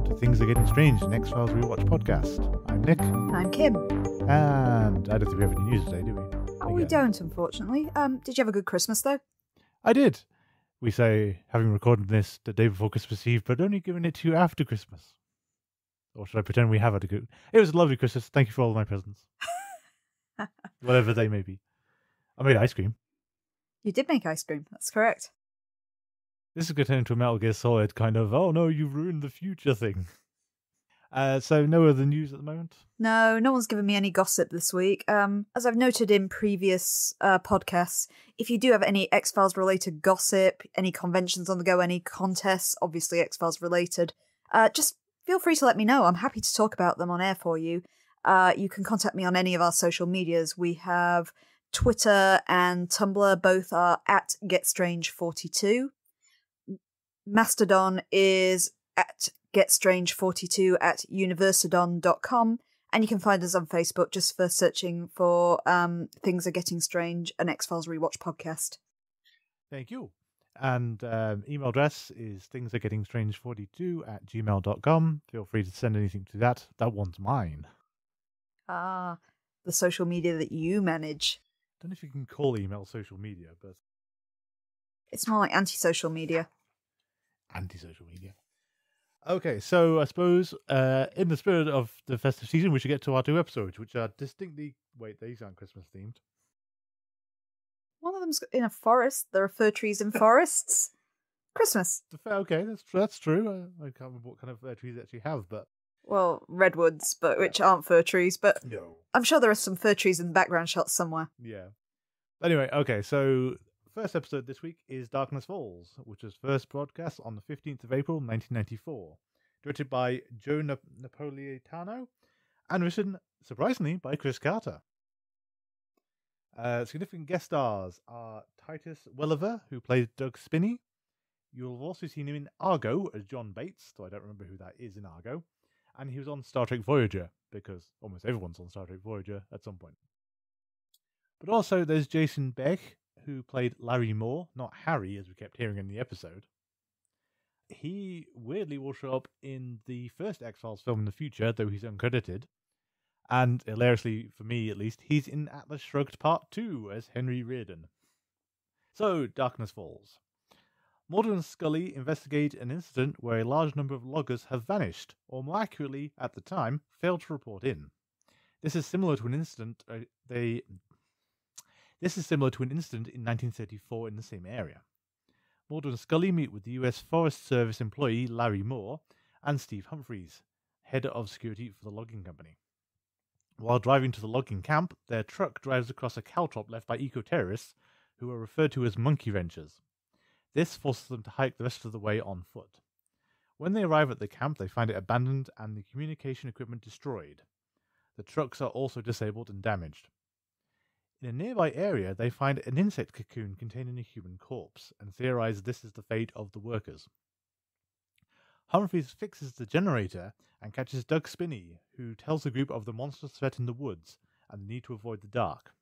to Things Are Getting Strange, an X-Files Rewatch podcast. I'm Nick. I'm Kim. And I don't think we have any news today, do we? Oh, we don't, unfortunately. Did you have a good Christmas, though? I did. We say, having recorded this the day before Christmas Eve, but only giving it to you after Christmas. Or should I pretend we have had a good... It was a lovely Christmas. Thank you for all of my presents. Whatever they may be. I made ice cream. You did make ice cream. That's correct. This is going to turn into a Metal Gear Solid kind of, oh no, you've ruined the future thing. So no other news at the moment? No one's given me any gossip this week. As I've noted in previous podcasts, if you do have any X-Files related gossip, any conventions on the go, any contests, obviously X-Files related, just feel free to let me know. I'm happy to talk about them on air for you. You can contact me on any of our social medias. We have Twitter and Tumblr. Both are at GetStrange42. Mastodon is at GetStrange42 at universadon.com. And you can find us on Facebook just for searching for Things Are Getting Strange, an X-Files Rewatch podcast. Thank you. And email address is thingsaregettingstrange42 at gmail.com. Feel free to send anything to that. That one's mine. Ah, the social media that you manage. I don't know if you can call email social media, but... It's more like anti-social media. Anti-social media. Okay, so I suppose in the spirit of the festive season, we should get to our two episodes, which are distinctly... Wait, these aren't Christmas-themed. One of them's in a forest. There are fir trees in forests. Christmas. Okay, that's true. I can't remember what kind of fir trees they actually have, but... Well, redwoods, but which aren't fir trees, but no. I'm sure there are some fir trees in the background shots somewhere. Yeah. Anyway, okay, so first episode this week is Darkness Falls, which was first broadcast on the 15th of April, 1994. Directed by Joe Napolitano and written, surprisingly, by Chris Carter. Significant guest stars are Titus Welliver, who played Doug Spinney. You'll have also seen him in Argo as John Bates, though I don't remember who that is in Argo. And he was on Star Trek Voyager, because almost everyone's on Star Trek Voyager at some point. But also there's Jason Beck, who played Larry Moore, not Harry, as we kept hearing in the episode. He weirdly will show up in the first X-Files film in the future, though he's uncredited. And hilariously, for me at least, he's in Atlas Shrugged Part 2 as Henry Reardon. So, Darkness Falls. Mulder and Scully investigate an incident where a large number of loggers have vanished, or more accurately, at the time, failed to report in. This is similar to an incident in 1934 in the same area. Mulder and Scully meet with the US Forest Service employee Larry Moore and Steve Humphreys, head of security for the logging company. While driving to the logging camp, their truck drives across a caltrop left by eco-terrorists who are referred to as monkey wrenchers. This forces them to hike the rest of the way on foot. When they arrive at the camp, they find it abandoned and the communication equipment destroyed. The trucks are also disabled and damaged. In a nearby area, they find an insect cocoon containing a human corpse and theorize this is the fate of the workers. Humphreys fixes the generator and catches Doug Spinney, who tells the group of the monstrous threat in the woods and the need to avoid the dark.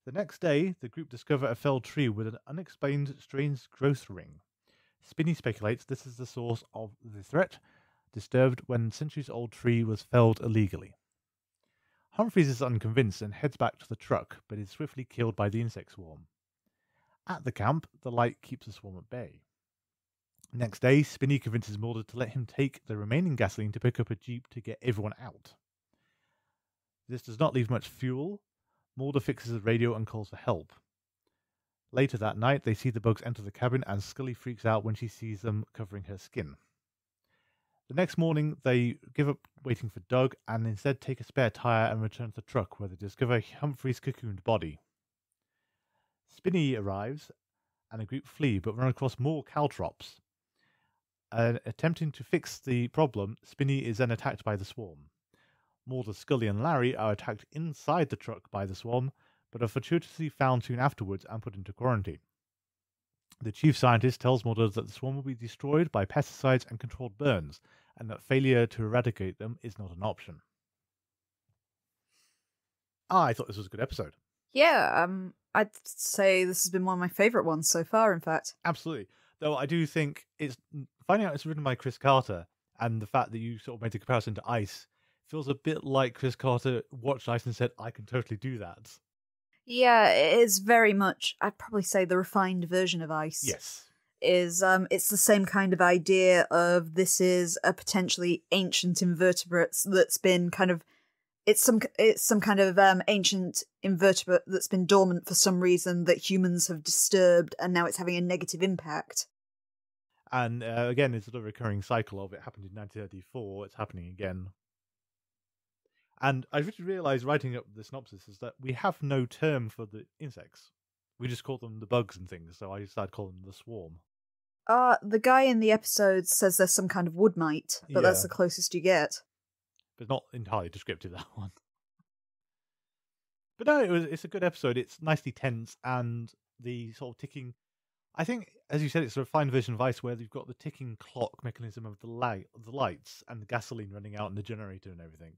The next day, the group discover a felled tree with an unexplained strange growth ring. Spinney speculates this is the source of the threat, disturbed when a centuries-old tree was felled illegally. Humphreys is unconvinced and heads back to the truck, but is swiftly killed by the insect swarm. At the camp, the light keeps the swarm at bay. Next day, Spinney convinces Mulder to let him take the remaining gasoline to pick up a jeep to get everyone out. This does not leave much fuel. Mulder fixes the radio and calls for help. Later that night, they see the bugs enter the cabin and Scully freaks out when she sees them covering her skin. The next morning, they give up waiting for Doug and instead take a spare tire and return to the truck where they discover Humphrey's cocooned body. Spinney arrives and a group flee but run across more caltrops. Attempting to fix the problem, Spinney is then attacked by the swarm. Mulder, Scully and Larry are attacked inside the truck by the swarm, but are fortuitously found soon afterwards and put into quarantine. The chief scientist tells Mulder that the swarm will be destroyed by pesticides and controlled burns, and that failure to eradicate them is not an option. I thought this was a good episode. Yeah, I'd say this has been one of my favourite ones so far, in fact. Absolutely. Though I do think it's finding out it's written by Chris Carter And the fact that you sort of made the comparison to ice feels a bit like Chris Carter watched ice and said, I can totally do that. Yeah, it is very much, I'd probably say, the refined version of ice. Yes. It's the same kind of idea of this is a potentially ancient invertebrate that's been kind of it's some kind of ancient invertebrate that's been dormant for some reason that humans have disturbed, and now it's having a negative impact. And again, it's a recurring cycle of it happened in 1934, it's happening again. And I really realised writing up the synopsis is that we have no term for the insects. We just call them the bugs and things, so I started calling them the swarm. The guy in the episode says there's some kind of wood mite, but that's the closest you get. But not entirely descriptive, that one. But no, it's a good episode. It's nicely tense, and the sort of ticking... I think, as you said, it's a refined version of ice where you've got the ticking clock mechanism of the lights and the gasoline running out in the generator and everything.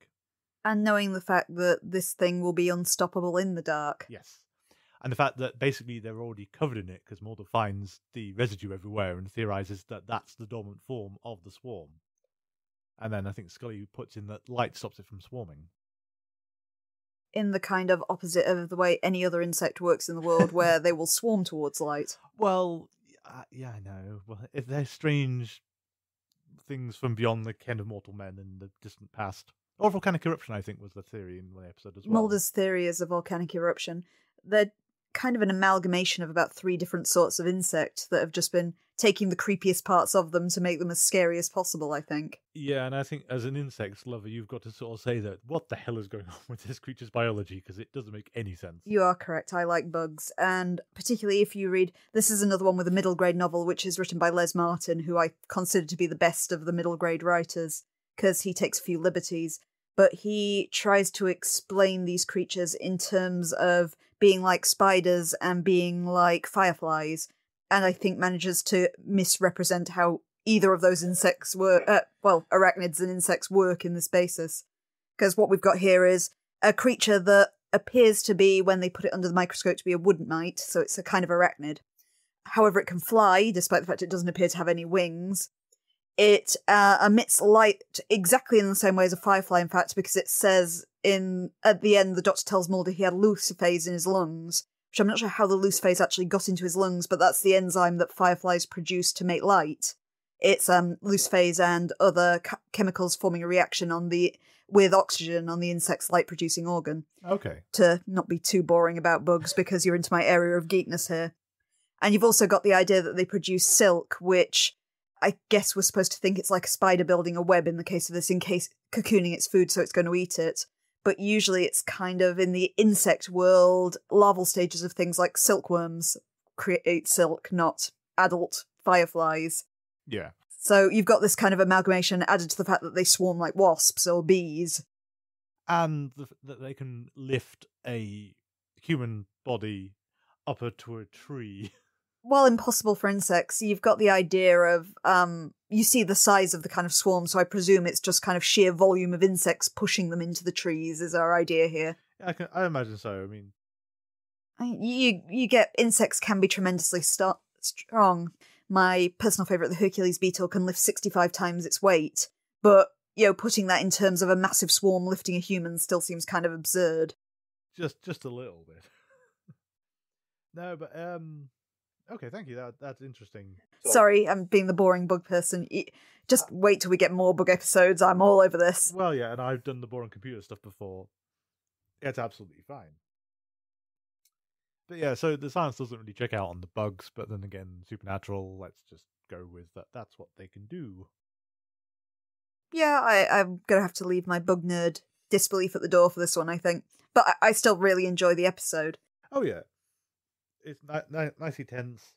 And knowing the fact that this thing will be unstoppable in the dark. Yes. And the fact that basically they're already covered in it because Mulder finds the residue everywhere and theorizes that that's the dormant form of the swarm. And then I think Scully puts in that light stops it from swarming. In the kind of opposite of the way any other insect works in the world, where they will swarm towards light. Well, yeah, I know. Well, if they're strange things from beyond the ken of mortal men in the distant past. Or volcanic eruption, I think, was the theory in the episode as well. Mulder's theory is a volcanic eruption. They're kind of an amalgamation of about 3 different sorts of insect that have just been taking the creepiest parts of them to make them as scary as possible, I think. Yeah, and I think as an insects lover, you've got to sort of say that what the hell is going on with this creature's biology, because it doesn't make any sense. You are correct. I like bugs, and particularly if you read... This is another one with a middle grade novel, which is written by Les Martin, who I consider to be the best of the middle grade writers, because he takes a few liberties. But he tries to explain these creatures in terms of being like spiders and being like fireflies, and I think manages to misrepresent how either of those insects work, arachnids and insects work in this basis. Because what we've got here is a creature that appears to be, when they put it under the microscope, to be a wood mite, so it's a kind of arachnid. However, it can fly, despite the fact it doesn't appear to have any wings. It emits light exactly in the same way as a firefly, in fact, because it says at the end, the doctor tells Mulder he had luciphase in his lungs, which I'm not sure how the luciphase actually got into his lungs, but that's the enzyme that fireflies produce to make light. It's luciphase and other chemicals forming a reaction with oxygen on the insect's light-producing organ. Okay. To not be too boring about bugs, because you're into my area of geekness here. And you've also got the idea that they produce silk, which... I guess we're supposed to think it's like a spider building a web in the case of this, in case cocooning its food so it's going to eat it. But usually it's kind of in the insect world, larval stages of things like silkworms create silk, not adult fireflies. Yeah. So you've got this kind of amalgamation added to the fact that they swarm like wasps or bees. And that they can lift a human body up to a tree. While impossible for insects, you've got the idea of, you see the size of the kind of swarm, so I presume it's just kind of sheer volume of insects pushing them into the trees is our idea here. I imagine so, You get, insects can be tremendously strong. My personal favourite, the Hercules beetle, can lift 65 times its weight, but, putting that in terms of a massive swarm lifting a human still seems kind of absurd. Just a little bit. No, but, okay, thank you. That's interesting. Sorry, I'm being the boring bug person. Just wait till we get more bug episodes. I'm all over this. Well, yeah, and I've done the boring computer stuff before. It's absolutely fine. But yeah, so the science doesn't really check out on the bugs, but then again, supernatural, let's just go with that. That's what they can do. Yeah, I'm going to have to leave my bug nerd disbelief at the door for this one, I think. But I still really enjoy the episode. Oh, yeah. It's nicely tense.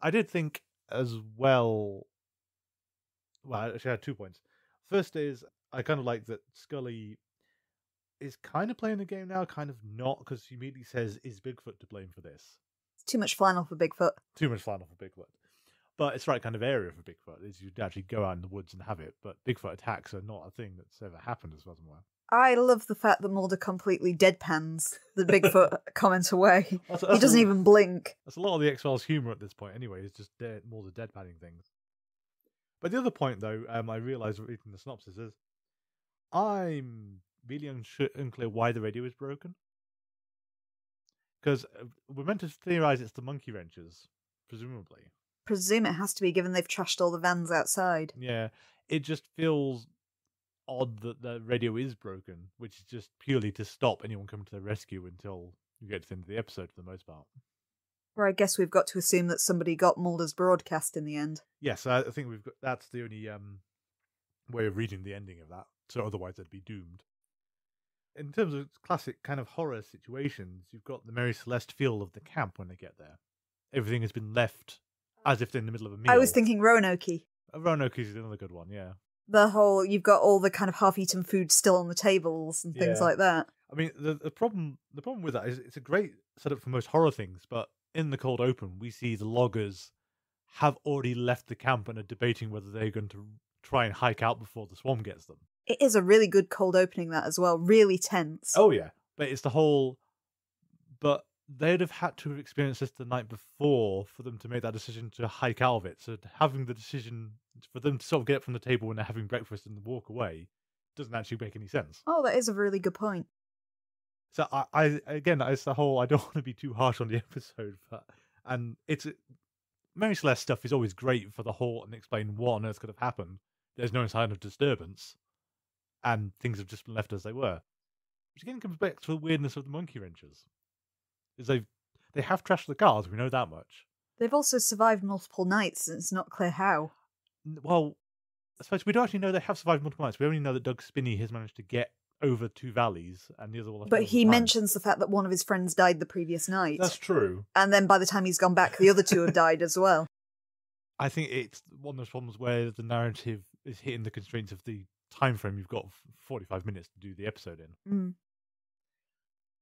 I did think as well... Well, actually, I had 2 points. First is, I kind of like that Scully is kind of playing the game now, kind of not, because she immediately says, is Bigfoot to blame for this? It's too much flannel for Bigfoot. Too much flannel for Bigfoot. But it's the right kind of area for Bigfoot, is you'd actually go out in the woods and have it, but Bigfoot attacks are not a thing that's ever happened as far as I'm aware. I love the fact that Mulder completely deadpans the Bigfoot comment away. He doesn't even blink. That's a lot of the X-Files humour at this point anyway, it's just Mulder deadpanning things. But the other point, though, I realised reading the synopsis is I'm really unclear why the radio is broken. Because we're meant to theorise it's the monkey wrenches, presumably. Presume it has to be, given they've trashed all the vans outside. Yeah, it just feels odd that the radio is broken, which is just purely to stop anyone coming to the rescue until you get to the end of the episode for the most part. Or I guess we've got to assume that somebody got Mulder's broadcast in the end. Yes, I think that's the only way of reading the ending of that. So otherwise they'd be doomed. In terms of classic kind of horror situations, you've got the Mary Celeste feel of the camp when they get there. Everything has been left as if they're in the middle of a meal. I was thinking Roanoke. Roanoke is another good one, yeah. You've got all the kind of half-eaten food still on the tables and things like that. I mean, the problem with that is it's a great setup for most horror things, but in the cold open, we see the loggers have already left the camp and are debating whether they're going to try and hike out before the swarm gets them. It is a really good cold opening, that as well. Really tense. Oh, yeah. But it's the whole... But they'd have had to have experienced this the night before for them to make that decision to hike out of it. So having the decision for them to sort of get up from the table when they're having breakfast and walk away doesn't actually make any sense. Oh, that is a really good point. So I again, it's the whole, I don't want to be too harsh on the episode, and it's Mary Celeste stuff is always great for the whole and explain what on earth could have happened. There's no sign of disturbance, and things have just been left as they were. Which again comes back to the weirdness of the monkey wrenches. Is they have trashed the cars, we know that much. They've also survived multiple nights, and it's not clear how. Well, I suppose we don't actually know they have survived multiple nights. We only know that Doug Spinney has managed to get over two valleys, and the other one. But he mentions the fact that one of his friends died the previous night. That's true. And then by the time he's gone back, the other two have died as well. I think it's one of those problems where the narrative is hitting the constraints of the time frame. You've got 45 minutes to do the episode in.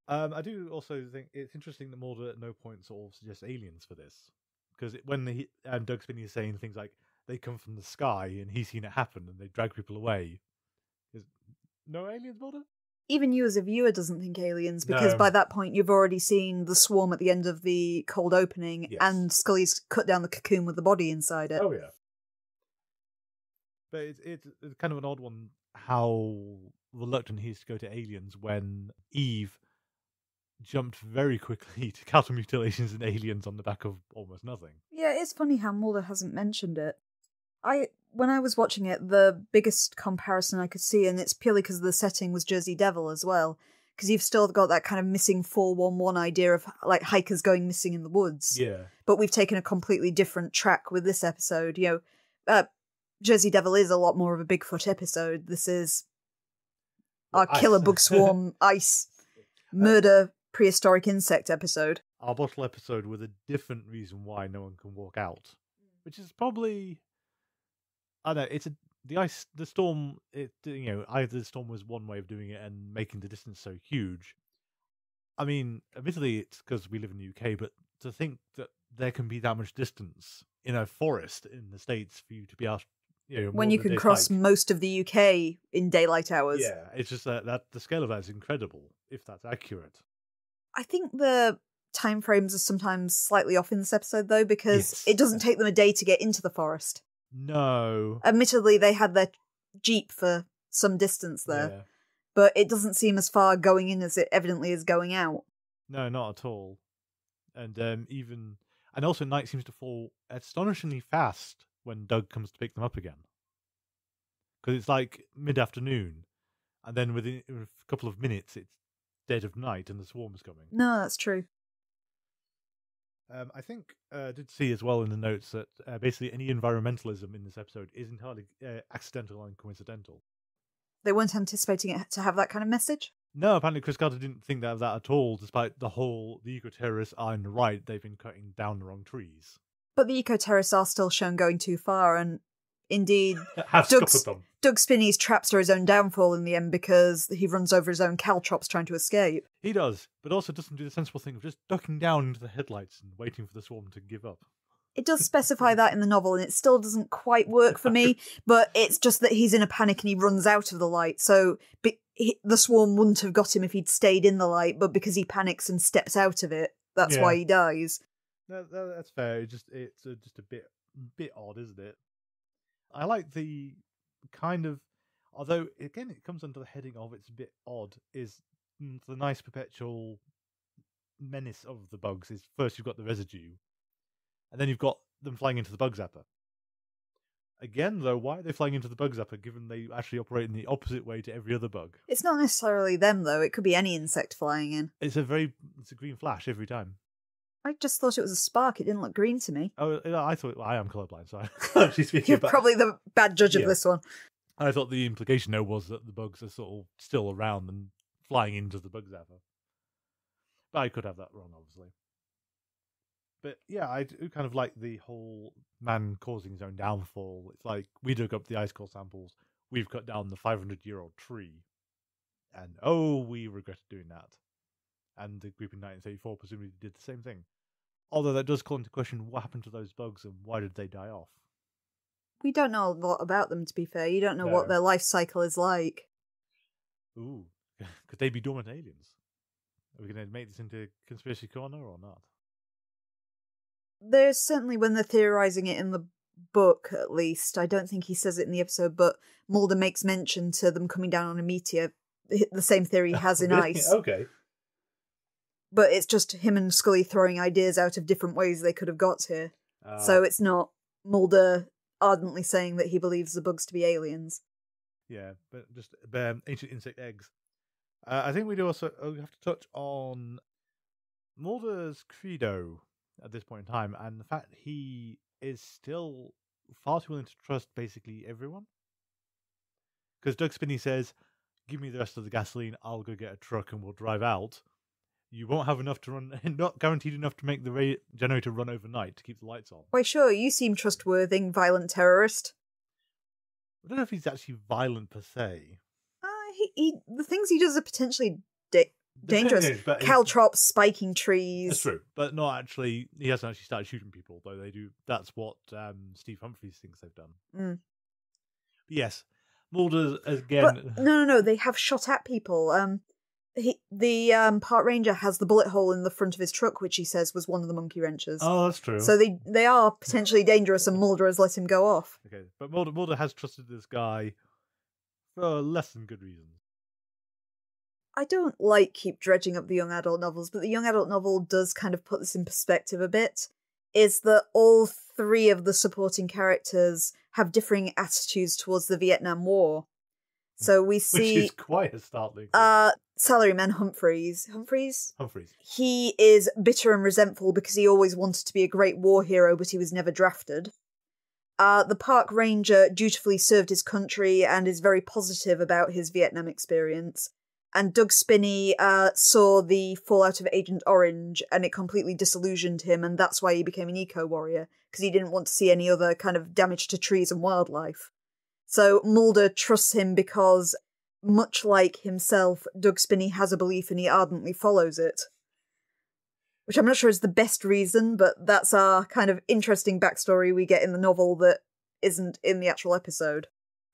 I do also think it's interesting that Mulder at no point sort of suggests aliens for this, because when Doug Spinney is saying things like they come from the sky and he's seen it happen and they drag people away, no aliens, Mulder? Even you as a viewer doesn't think aliens, because by that point you've already seen the swarm at the end of the cold opening, and Scully's cut down the cocoon with the body inside it. Oh yeah. But it's kind of an odd one how reluctant he is to go to aliens when Eve jumped very quickly to cattle mutilations and aliens on the back of almost nothing. Yeah, it's funny how Mulder hasn't mentioned it. When I was watching it, the biggest comparison I could see, and it's purely because the setting was Jersey Devil as well, because you've still got that kind of missing 411 idea of like hikers going missing in the woods. Yeah. But we've taken a completely different track with this episode. Jersey Devil is a lot more of a Bigfoot episode. This is our killer bug swarm ice murder prehistoric insect episode. Our bottle episode with a different reason why no one can walk out, which is probably, I don't know, it's the storm. Either the storm was one way of doing it and making the distance so huge. I mean, admittedly, it's because we live in the UK, but to think that there can be that much distance in a forest in the States for you to be out, when you can cross most of the UK in daylight hours. Yeah, it's just that the scale of that is incredible, if that's accurate. I think the time frames are sometimes slightly off in this episode, though, because it doesn't take them a day to get into the forest. No. Admittedly, they had their Jeep for some distance there, but it doesn't seem as far going in as it evidently is going out. No, not at all. And and also night seems to fall astonishingly fast when Doug comes to pick them up again. Because it's like mid-afternoon, and then within a couple of minutes, it's dead of night and the swarm's coming. No, that's true. I think I did see as well in the notes that basically any environmentalism in this episode is entirely accidental and coincidental. They weren't anticipating it to have that kind of message? No, apparently Chris Carter didn't think that of that at all, despite the eco-terrorists are in the right, they've been cutting down the wrong trees. But the eco-terrorists are still shown going too far, and indeed, Doug Spinney's traps are his own downfall in the end because he runs over his own caltrops trying to escape. He does, but also doesn't do the sensible thing of just ducking down into the headlights and waiting for the swarm to give up. It does specify that in the novel, and it still doesn't quite work for me, but it's just that he's in a panic and he runs out of the light, so the swarm wouldn't have got him if he'd stayed in the light, but because he panics and steps out of it, that's why he dies. No, that's fair. It's just a bit odd, isn't it? I like the kind of, although again it comes under the heading of it's a bit odd, is the nice perpetual menace of the bugs is first you've got the residue, and then you've got them flying into the bug zapper. Again, though, why are they flying into the bug zapper given they actually operate in the opposite way to every other bug? It's not necessarily them, though. It could be any insect flying in. It's a green flash every time. I just thought it was a spark. It didn't look green to me. Oh, I thought I am colorblind, so I'm actually speaking You're about. probably the bad judge of this one. I thought the implication though was that the bugs are sort of still around and flying into the bug zapper. But I could have that wrong, obviously. But yeah, I do kind of like the whole man causing his own downfall. It's like we dug up the ice core samples, we've cut down the 500-year-old tree, and we regretted doing that. And the group in 1934 presumably did the same thing. Although that does call into question what happened to those bugs and why did they die off? We don't know a lot about them, to be fair. You don't know what their life cycle is like. Ooh, could they be dormant aliens? Are we going to make this into Conspiracy Corner or not? There's certainly, when they're theorising it in the book, at least, I don't think he says it in the episode, but Mulder makes mention to them coming down on a meteor, the same theory he has in really? Ice. Okay. But it's just him and Scully throwing ideas out of different ways they could have got here. So it's not Mulder ardently saying that he believes the bugs to be aliens. Yeah, but just ancient insect eggs. I think we do also have to touch on Mulder's credo at this point in time, and the fact he is still far too willing to trust basically everyone. Because Doug Spinney says, "Give me the rest of the gasoline, I'll go get a truck and we'll drive out. You won't have enough to run, not guaranteed enough to make the generator run overnight to keep the lights on." Why, sure, you seem trustworthy, violent terrorist. I don't know if he's actually violent per se. The things he does are potentially dangerous. Caltrops, spiking trees. That's true, but not actually. He hasn't actually started shooting people, though they do. That's what Steve Humphries thinks they've done. Mm. But yes, Mulder again. But, no, they have shot at people. The park ranger has the bullet hole in the front of his truck, which he says was one of the monkey wrenches. Oh, that's true. So they are potentially dangerous, and Mulder has let him go off. Okay, but Mulder has trusted this guy for less than good reasons. I don't keep dredging up the young adult novels, but the young adult novel does kind of put this in perspective a bit, is that all three of the supporting characters have differing attitudes towards the Vietnam War. So we see... Which is quite a startling. Salaryman Humphries. Humphries. He is bitter and resentful because he always wanted to be a great war hero, but he was never drafted. The park ranger dutifully served his country and is very positive about his Vietnam experience. And Doug Spinney saw the fallout of Agent Orange, and it completely disillusioned him, and that's why he became an eco-warrior, because he didn't want to see any other kind of damage to trees and wildlife. So Mulder trusts him because, much like himself, Doug Spinney has a belief and he ardently follows it. Which I'm not sure is the best reason, but that's our kind of interesting backstory we get in the novel that isn't in the actual episode.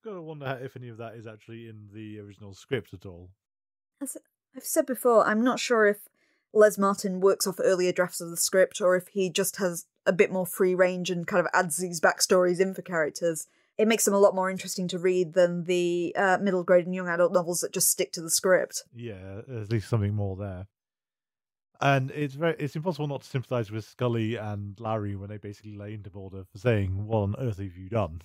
Gotta wonder if any of that is actually in the original script at all. As I've said before, I'm not sure if Les Martin works off earlier drafts of the script or if he just has a bit more free range and kind of adds these backstories in for characters. It makes them a lot more interesting to read than the middle grade and young adult novels that just stick to the script. Yeah, at least something more there. And it's impossible not to sympathise with Scully and Larry when they basically lay into Mulder for saying, "What on earth have you done?"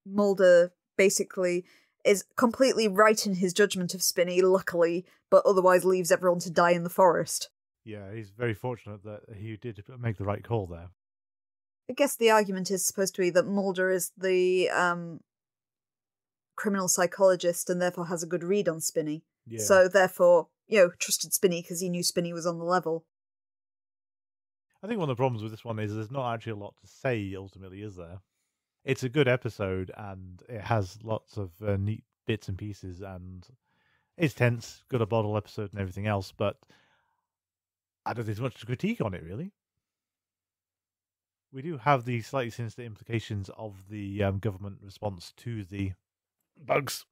Mulder basically is completely right in his judgment of Spinney, luckily, but otherwise leaves everyone to die in the forest. Yeah, he's very fortunate that he did make the right call there. I guess the argument is supposed to be that Mulder is the criminal psychologist and therefore has a good read on Spinney. Yeah. So therefore, trusted Spinney because he knew Spinney was on the level. I think one of the problems with this one is there's not actually a lot to say, ultimately, is there? It's a good episode, and it has lots of neat bits and pieces, and it's tense, got a bottle episode and everything else, but I don't think there's much to critique on it, really. We do have the slightly sinister implications of the government response to the bugs.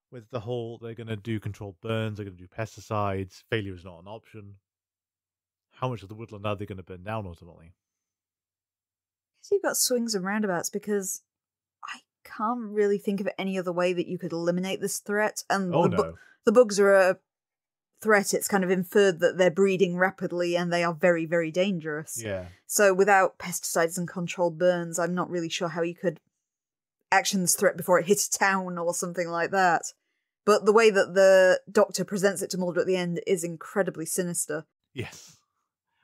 With the whole, they're going to do controlled burns, they're going to do pesticides, failure is not an option. How much of the woodland are they going to burn down, ultimately? So you've got swings and roundabouts because I can't really think of any other way that you could eliminate this threat. And the bugs are a threat. It's kind of inferred that they're breeding rapidly and they are very, very dangerous. Yeah. So without pesticides and controlled burns, I'm not really sure how you could action this threat before it hits a town or something like that. But the way that the Doctor presents it to Mulder at the end is incredibly sinister. Yes.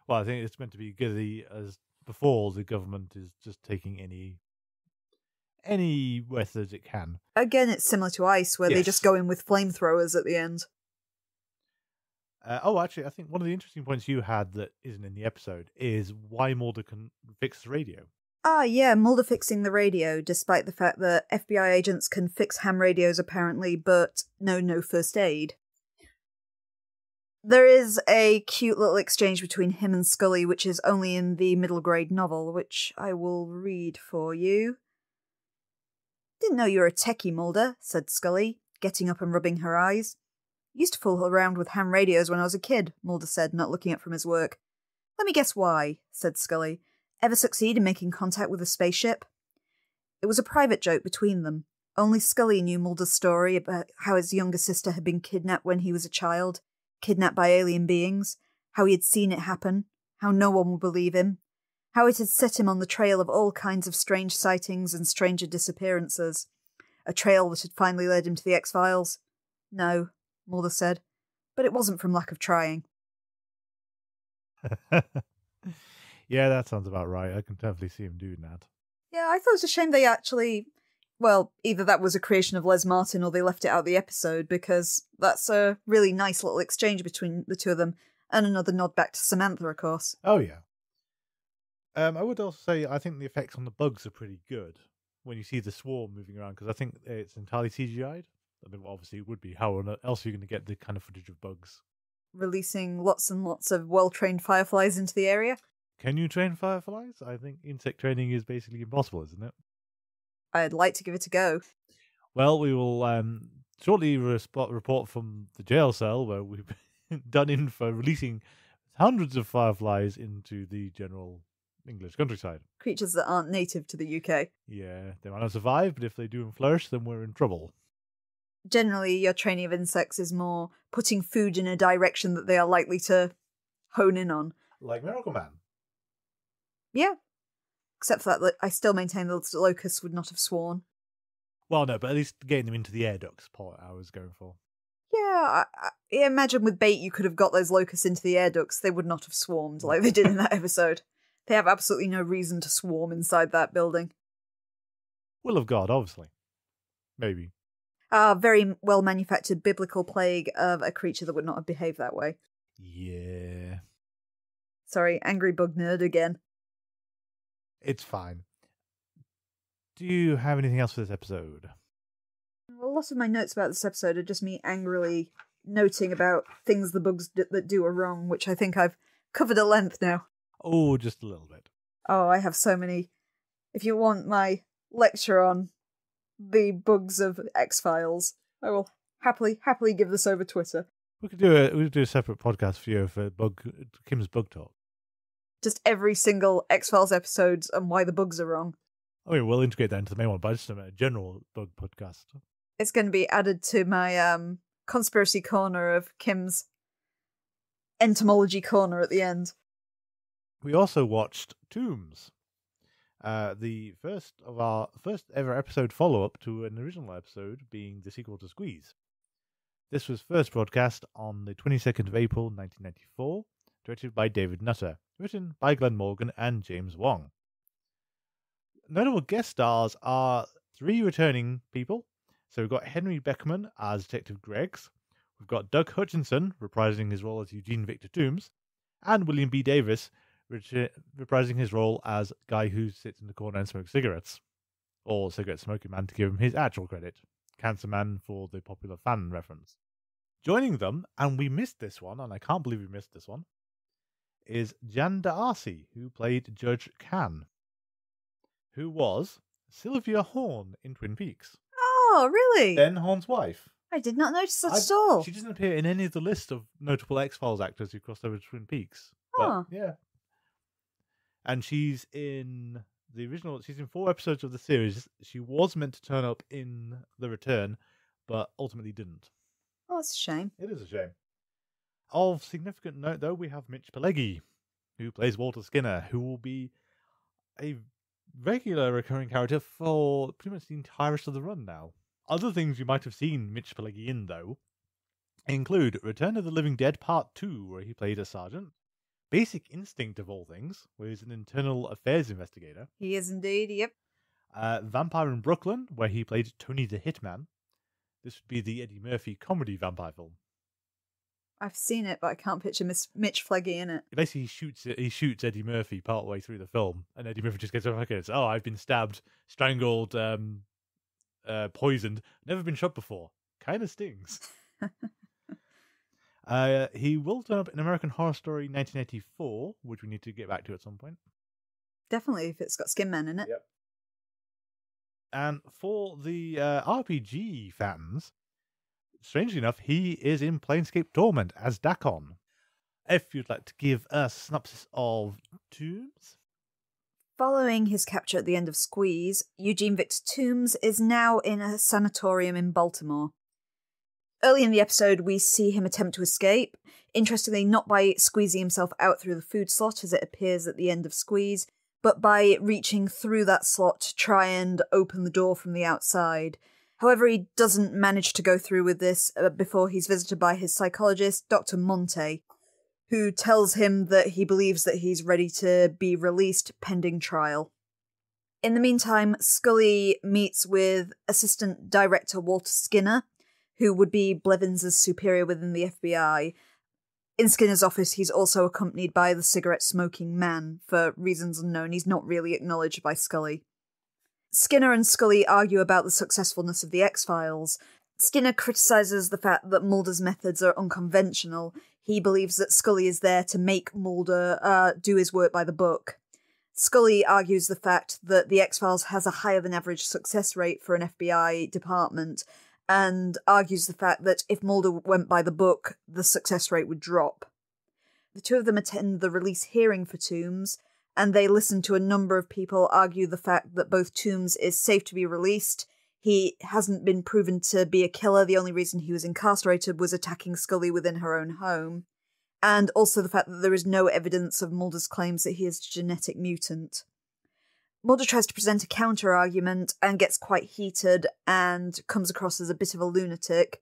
Well, I think it's meant to be good as before the government is just taking any methods it can. Again, it's similar to Ice, where they just go in with flamethrowers at the end. Actually, I think one of the interesting points you had that isn't in the episode is why Mulder can fix the radio. Yeah, Mulder fixing the radio, despite the fact that FBI agents can fix ham radios apparently, but no first aid. There is a cute little exchange between him and Scully, which is only in the middle grade novel, which I will read for you. "Didn't know you were a techie, Mulder," said Scully, getting up and rubbing her eyes. "Used to fool around with ham radios when I was a kid," Mulder said, not looking up from his work. "Let me guess why," said Scully. "Ever succeed in making contact with a spaceship?" It was a private joke between them. Only Scully knew Mulder's story about how his younger sister had been kidnapped when he was a child, kidnapped by alien beings, how he had seen it happen, how no one would believe him, how it had set him on the trail of all kinds of strange sightings and stranger disappearances. A trail that had finally led him to the X-Files. "No," Mulder said, "but it wasn't from lack of trying." Yeah, that sounds about right. I can definitely see him doing that. Yeah, I thought it was a shame they actually... Well, either that was a creation of Les Martin or they left it out of the episode, because that's a really nice little exchange between the two of them, and another nod back to Samantha, of course. Oh, yeah. I would also say I think the effects on the bugs are pretty good when you see the swarm moving around, because I think it's entirely CGI'd. I mean, obviously it would be. How else are you going to get the kind of footage of bugs? Releasing lots and lots of well-trained fireflies into the area. Can you train fireflies? I think insect training is basically impossible, isn't it? I'd like to give it a go. Well, we will shortly report from the jail cell where we've been done in for releasing hundreds of fireflies into the general English countryside. Creatures that aren't native to the UK. Yeah, they might not survive, but if they do and flourish, then we're in trouble. Generally, your training of insects is more putting food in a direction that they are likely to hone in on. Like Miracle Man. Yeah. Except for that, I still maintain the locusts would not have sworn. Well, no, but at least getting them into the air ducts part I was going for. Yeah, I imagine with bait you could have got those locusts into the air ducts. They would not have swarmed like they did in that episode. They have absolutely no reason to swarm inside that building. Will of God, obviously. Maybe. Very well manufactured biblical plague of a creature that would not have behaved that way. Yeah. Sorry, angry bug nerd again. It's fine. Do you have anything else for this episode? A lot of my notes about this episode are just me angrily noting about things the bugs that do are wrong, which I think I've covered at length now. Oh, just a little bit. Oh, I have so many. If you want my lecture on the bugs of X-Files, I will happily give this over Twitter. We could do a separate podcast for you for Kim's Bug Talk. Just every single X-Files episode and why the bugs are wrong. I mean, we'll integrate that into the main one, but just a general bug podcast. It's going to be added to my conspiracy corner of Kim's entomology corner at the end. We also watched Tooms, the first ever episode follow-up to an original episode, being the sequel to Squeeze. This was first broadcast on the 22nd of April 1994, directed by David Nutter, written by Glenn Morgan and James Wong. Notable guest stars are 3 returning people. So we've got Henry Beckman as Detective Greggs, we've got Doug Hutchinson reprising his role as Eugene Victor Tooms, and William B. Davis reprising his role as guy who sits in the corner and smokes cigarettes, or cigarette smoking man to give him his actual credit, Cancer Man for the popular fan reference. Joining them, and we missed this one, and I can't believe we missed this one, is Jan D'Arcy, who played Judge Can, who was Sylvia Horne in Twin Peaks. Oh, really? Ben Horne's wife. I did not notice that at all. She doesn't appear in any of the list of notable X-Files actors who crossed over to Twin Peaks. Oh. But, yeah. And she's in the original season 4 episodes of the series, she was meant to turn up in The Return, but ultimately didn't. Oh, that's a shame. It is a shame. Of significant note, though, we have Mitch Pileggi, who plays Walter Skinner, who will be a regular recurring character for pretty much the entirety of the run now. Other things you might have seen Mitch Pileggi in, though, include Return of the Living Dead Part 2, where he played a sergeant, Basic Instinct of all things, where he's an internal affairs investigator. He is indeed, yep. Vampire in Brooklyn, where he played Tony the Hitman. This would be the Eddie Murphy comedy vampire film. I've seen it, but I can't picture Mitch Pileggi in it. Basically, he shoots Eddie Murphy partway through the film, and Eddie Murphy just gets off like, "Oh, I've been stabbed, strangled, poisoned. Never been shot before. Kind of stings." He will turn up in American Horror Story 1984, which we need to get back to at some point. Definitely, if it's got Skin Men in it. Yep. And for the RPG fans, strangely enough, he is in Planescape Torment as Dakon. If you'd like to give a synopsis of Tooms. Following his capture at the end of Squeeze, Eugene Victor Tooms is now in a sanatorium in Baltimore. Early in the episode, we see him attempt to escape, interestingly not by squeezing himself out through the food slot as it appears at the end of Squeeze, but by reaching through that slot to try and open the door from the outside. However, he doesn't manage to go through with this before he's visited by his psychologist, Dr. Monte, who tells him that he believes that he's ready to be released pending trial. In the meantime, Scully meets with Assistant Director Walter Skinner, who would be Blevins' superior within the FBI. In Skinner's office, he's also accompanied by the cigarette-smoking man. For reasons unknown, he's not really acknowledged by Scully. Skinner and Scully argue about the successfulness of the X-Files. Skinner criticises the fact that Mulder's methods are unconventional. He believes that Scully is there to make Mulder do his work by the book. Scully argues the fact that the X-Files has a higher-than-average success rate for an FBI department, and argues the fact that if Mulder went by the book, the success rate would drop. The two of them attend the release hearing for Tooms, and they listen to a number of people argue the fact that both Tooms is safe to be released. He hasn't been proven to be a killer. The only reason he was incarcerated was attacking Scully within her own home. And also the fact that there is no evidence of Mulder's claims that he is a genetic mutant. Mulder tries to present a counter-argument and gets quite heated and comes across as a bit of a lunatic.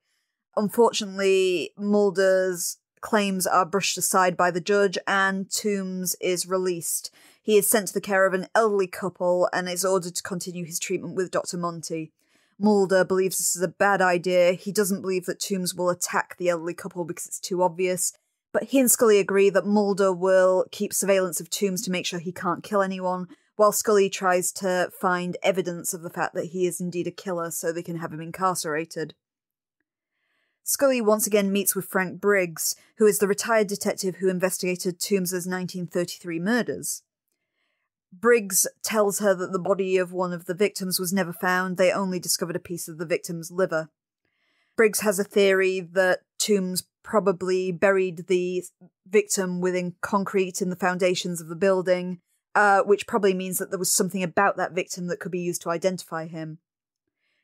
Unfortunately, Mulder's claims are brushed aside by the judge and Tooms is released. He is sent to the care of an elderly couple and is ordered to continue his treatment with Dr. Monty. Mulder believes this is a bad idea. He doesn't believe that Tooms will attack the elderly couple because it's too obvious. But he and Scully agree that Mulder will keep surveillance of Tooms to make sure he can't kill anyone, while Scully tries to find evidence of the fact that he is indeed a killer so they can have him incarcerated. Scully once again meets with Frank Briggs, who is the retired detective who investigated Toombs's 1933 murders. Briggs tells her that the body of one of the victims was never found. They only discovered a piece of the victim's liver. Briggs has a theory that Toombs probably buried the victim within concrete in the foundations of the building, which probably means that there was something about that victim that could be used to identify him.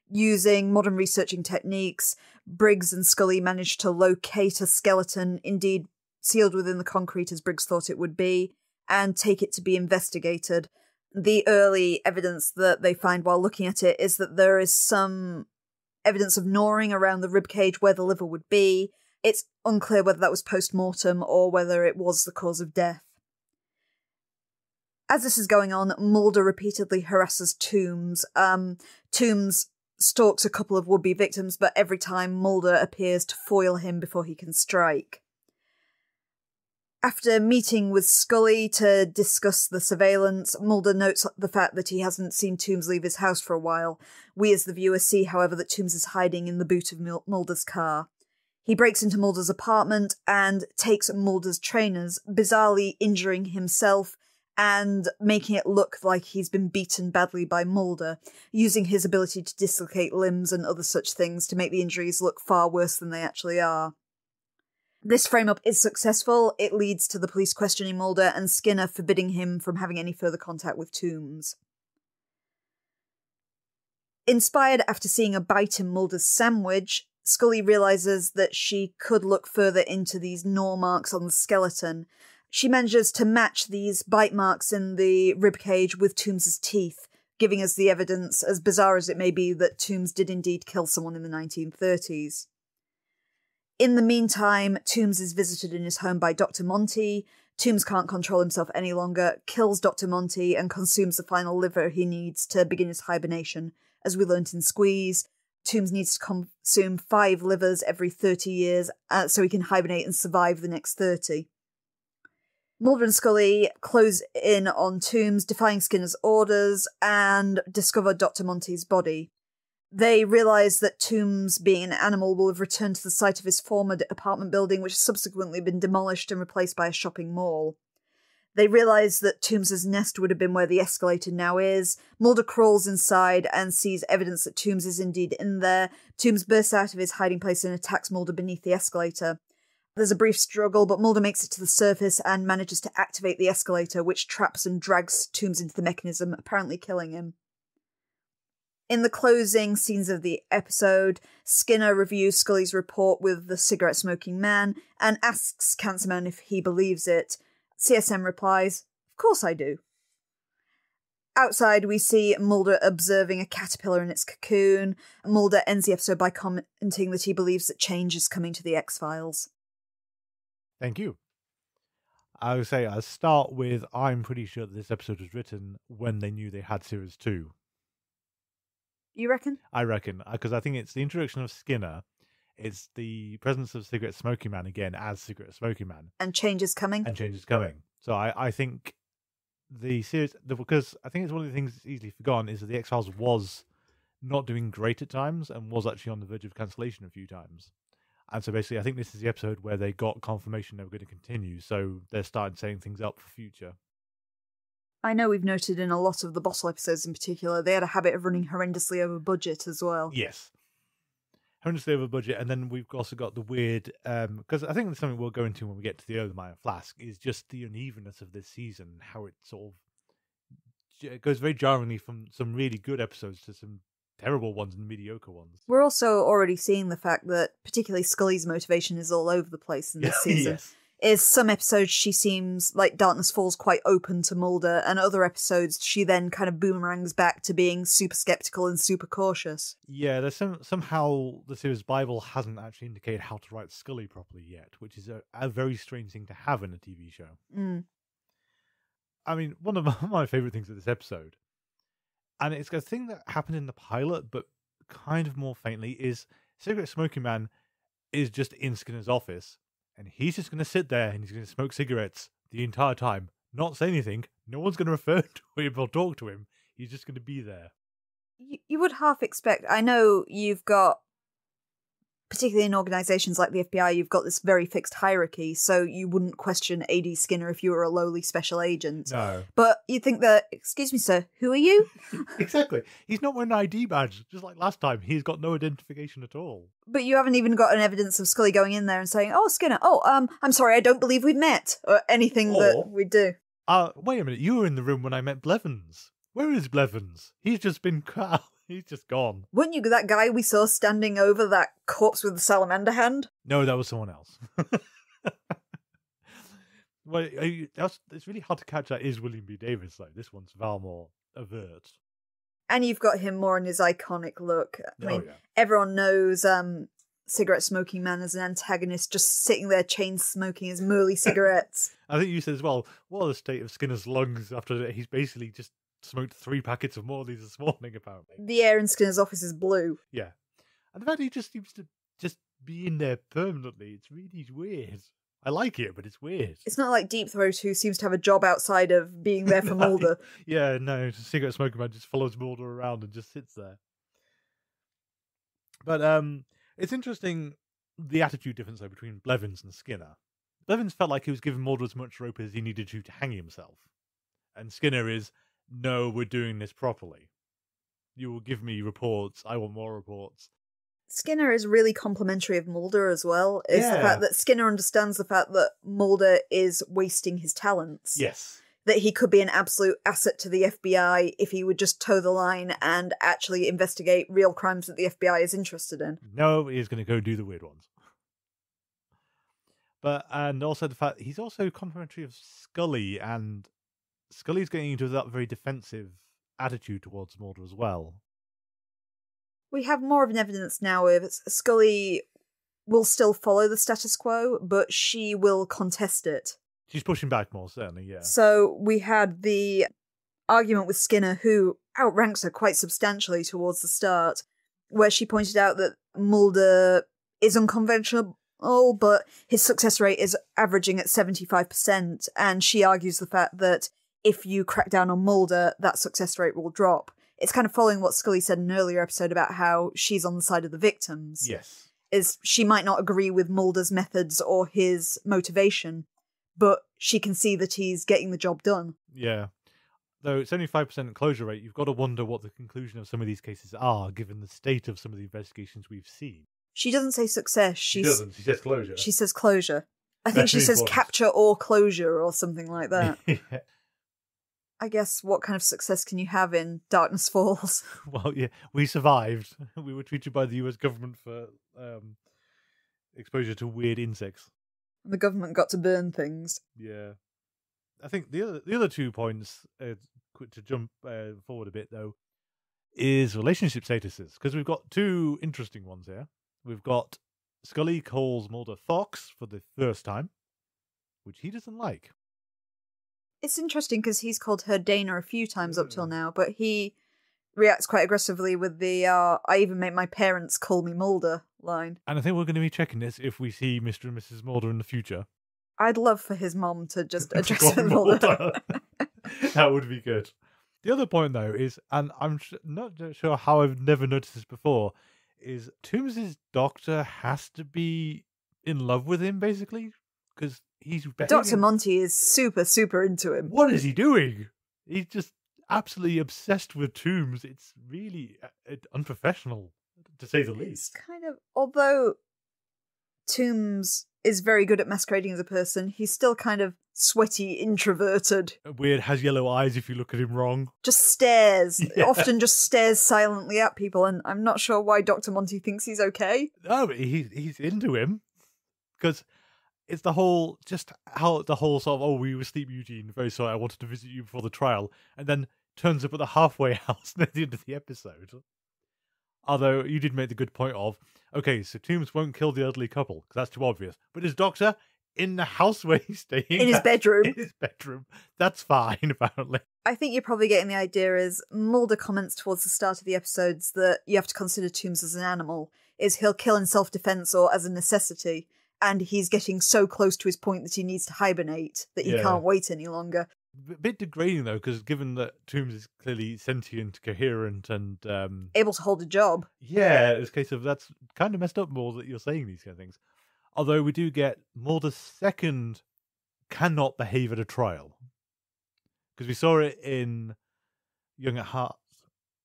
Using modern researching techniques, Briggs and Scully managed to locate a skeleton, indeed sealed within the concrete as Briggs thought it would be, and take it to be investigated. The early evidence that they find while looking at it is that there is some evidence of gnawing around the ribcage where the liver would be. It's unclear whether that was post-mortem or whether it was the cause of death. As this is going on, Mulder repeatedly harasses Tooms. Tooms stalks a couple of would-be victims, but every time Mulder appears to foil him before he can strike. After meeting with Scully to discuss the surveillance, Mulder notes the fact that he hasn't seen Tooms leave his house for a while. We as the viewer see, however, that Tooms is hiding in the boot of Mulder's car. He breaks into Mulder's apartment and takes Mulder's trainers, bizarrely injuring himself and making it look like he's been beaten badly by Mulder, using his ability to dislocate limbs and other such things to make the injuries look far worse than they actually are. This frame-up is successful. It leads to the police questioning Mulder and Skinner forbidding him from having any further contact with Tooms. Inspired after seeing a bite in Mulder's sandwich, Scully realises that she could look further into these gnaw marks on the skeleton. She manages to match these bite marks in the ribcage with Tooms' teeth, giving us the evidence, as bizarre as it may be, that Tooms did indeed kill someone in the 1930s. In the meantime, Tooms is visited in his home by Dr. Monty. Tooms can't control himself any longer, kills Dr. Monty, and consumes the final liver he needs to begin his hibernation. As we learnt in Squeeze, Tooms needs to consume 5 livers every 30 years so he can hibernate and survive the next 30. Mulder and Scully close in on Tooms, defying Skinner's orders, and discover Dr. Monty's body. They realise that Tooms, being an animal, will have returned to the site of his former apartment building, which has subsequently been demolished and replaced by a shopping mall. They realise that Tooms' nest would have been where the escalator now is. Mulder crawls inside and sees evidence that Tooms is indeed in there. Tooms bursts out of his hiding place and attacks Mulder beneath the escalator. There's a brief struggle, but Mulder makes it to the surface and manages to activate the escalator, which traps and drags Tooms into the mechanism, apparently killing him. In the closing scenes of the episode, Skinner reviews Scully's report with the cigarette-smoking man and asks Cancerman if he believes it. CSM replies, "Of course I do." Outside, we see Mulder observing a caterpillar in its cocoon. Mulder ends the episode by commenting that he believes that change is coming to the X-Files. Thank you. I would say I'll start with, I'm pretty sure that this episode was written when they knew they had Series 2. You reckon? I reckon, because I think it's the introduction of Skinner, it's the presence of Cigarette Smoking Man again as Cigarette Smoking Man. And change is coming? And change is coming. So I think the series, because I think it's one of the things that's easily forgotten, is that the X-Files was not doing great at times and was actually on the verge of cancellation a few times. And so basically, I think this is the episode where they got confirmation they were going to continue, so they're starting setting things up for future. I know we've noted in a lot of the Bottle episodes in particular, they had a habit of running horrendously over budget as well. Yes. Horrendously over budget, and then we've also got the weird, because I think it's something we'll go into when we get to the Obermeyer Flask, is just the unevenness of this season, how it sort of it goes very jarringly from some really good episodes to some terrible ones and mediocre ones. We're also already seeing the fact that particularly Scully's motivation is all over the place in this season. Yes. Is some episodes she seems like Darkness Falls quite open to Mulder, and other episodes she then kind of boomerangs back to being super skeptical and super cautious. Yeah, there's somehow the series Bible hasn't actually indicated how to write Scully properly yet, which is a very strange thing to have in a TV show. Mm. I mean, one of my favourite things of this episode, and it's a thing that happened in the pilot, but kind of more faintly, is Cigarette Smoking Man is just in Skinner's office, and he's just going to sit there and he's going to smoke cigarettes the entire time, not say anything. No one's going to refer to him or talk to him. He's just going to be there. You would half expect, I know you've got, particularly in organisations like the FBI, you've got this very fixed hierarchy, so you wouldn't question A.D. Skinner if you were a lowly special agent. No. But you'd think that, excuse me, sir, who are you? Exactly. He's not wearing an ID badge, just like last time. He's got no identification at all. But you haven't even got an evidence of Scully going in there and saying, "Oh, Skinner, I'm sorry, I don't believe we've met," or anything that we do. Wait a minute, you were in the room when I met Blevins. Where is Blevins? He's just been cut. He's just gone. Weren't you that guy we saw standing over that corpse with the salamander hand? No, that was someone else. Well, it's really hard to catch that is William B. Davis, though. This one's far more overt. And you've got him more in his iconic look. I mean, yeah. Everyone knows Cigarette Smoking Man as an antagonist, just sitting there chain smoking his Merley cigarettes. I think you said as well, what a state of Skinner's lungs after he's basically just smoked 3 packets of Morley's this morning, apparently. The air in Skinner's office is blue. Yeah. And the fact he just seems to just be in there permanently, it's really weird. I like it, but it's weird. It's not like Deep Throat, who seems to have a job outside of being there for Mulder. Yeah, no, Cigarette Smoking Man just follows Mulder around and just sits there. But it's interesting, the attitude difference, though, between Blevins and Skinner. Blevins felt like he was giving Mulder as much rope as he needed to hang himself. And Skinner is, no, we're doing this properly. You will give me reports, I want more reports. Skinner is really complimentary of Mulder as well. Is the fact that Skinner understands the fact that Mulder is wasting his talents. Yes. that he could be an absolute asset to the FBI if he would just toe the line and actually investigate real crimes that the FBI is interested in. No, he's going to go do the weird ones. And also the fact he's also complimentary of Scully, and Scully's getting into that very defensive attitude towards Mulder as well. We have more of an evidence now of Scully will still follow the status quo, but she will contest it. She's pushing back more, certainly, yeah. So we had the argument with Skinner, who outranks her quite substantially towards the start, where she pointed out that Mulder is unconventional, but his success rate is averaging at 75%, and she argues the fact that if you crack down on Mulder, that success rate will drop. It's kind of following what Scully said in an earlier episode about how she's on the side of the victims. Yes. Is she might not agree with Mulder's methods or his motivation, but she can see that he's getting the job done. Yeah. Though it's only 5% closure rate, you've got to wonder what the conclusion of some of these cases are, given the state of some of the investigations we've seen. She doesn't say success. She doesn't. She says closure. She says closure. I think she says capture or closure or something like that. Yeah. I guess what kind of success can you have in Darkness Falls? Well, yeah, we survived. We were treated by the US government for exposure to weird insects. And the government got to burn things. Yeah. I think the other 2 points, to jump forward a bit though, is relationship statuses. Because we've got 2 interesting ones here. We've got Scully calls Mulder Fox for the first time, which he doesn't like. It's interesting because he's called her Dana a few times up till now, but he reacts quite aggressively with the I even make my parents call me Mulder line. And I think we're going to be checking this if we see Mr. and Mrs. Mulder in the future. I'd love for his mom to just address him Mulder. That would be good. The other point, though, is, and I'm not sure how I've never noticed this before, is Tooms' doctor has to be in love with him, basically, because he's Dr. Monty is super, super into him. What is he doing? He's just absolutely obsessed with Tooms. It's really unprofessional, to say the least. It's kind of, although Tooms is very good at masquerading as a person, he's still kind of sweaty, introverted. Weird, has yellow eyes if you look at him wrong. Just stares. Yeah. Often just stares silently at people, and I'm not sure why Dr. Monty thinks he's okay. No, but he's into him. Because it's the whole sort of, we were asleep, Eugene, very sorry, I wanted to visit you before the trial, and then turns up at the halfway house at the end of the episode. Although, you did make the good point of, okay, so Tooms won't kill the elderly couple, because that's too obvious. But his doctor, in the house where he's staying... In his bedroom. In his bedroom. That's fine, apparently. I think you're probably getting the idea is Mulder comments towards the start of the episodes that you have to consider Tooms as an animal, is he'll kill in self-defense or as a necessity, and he's getting so close to his point that he needs to hibernate, that he can't wait any longer. A bit degrading, though, because given that Tooms is clearly sentient, coherent, and... able to hold a job. Yeah, it's a case of that's kind of messed up more that you're saying these kind of things. Although we do get Mulder's second cannot behave at a trial. Because we saw it in Young at Heart.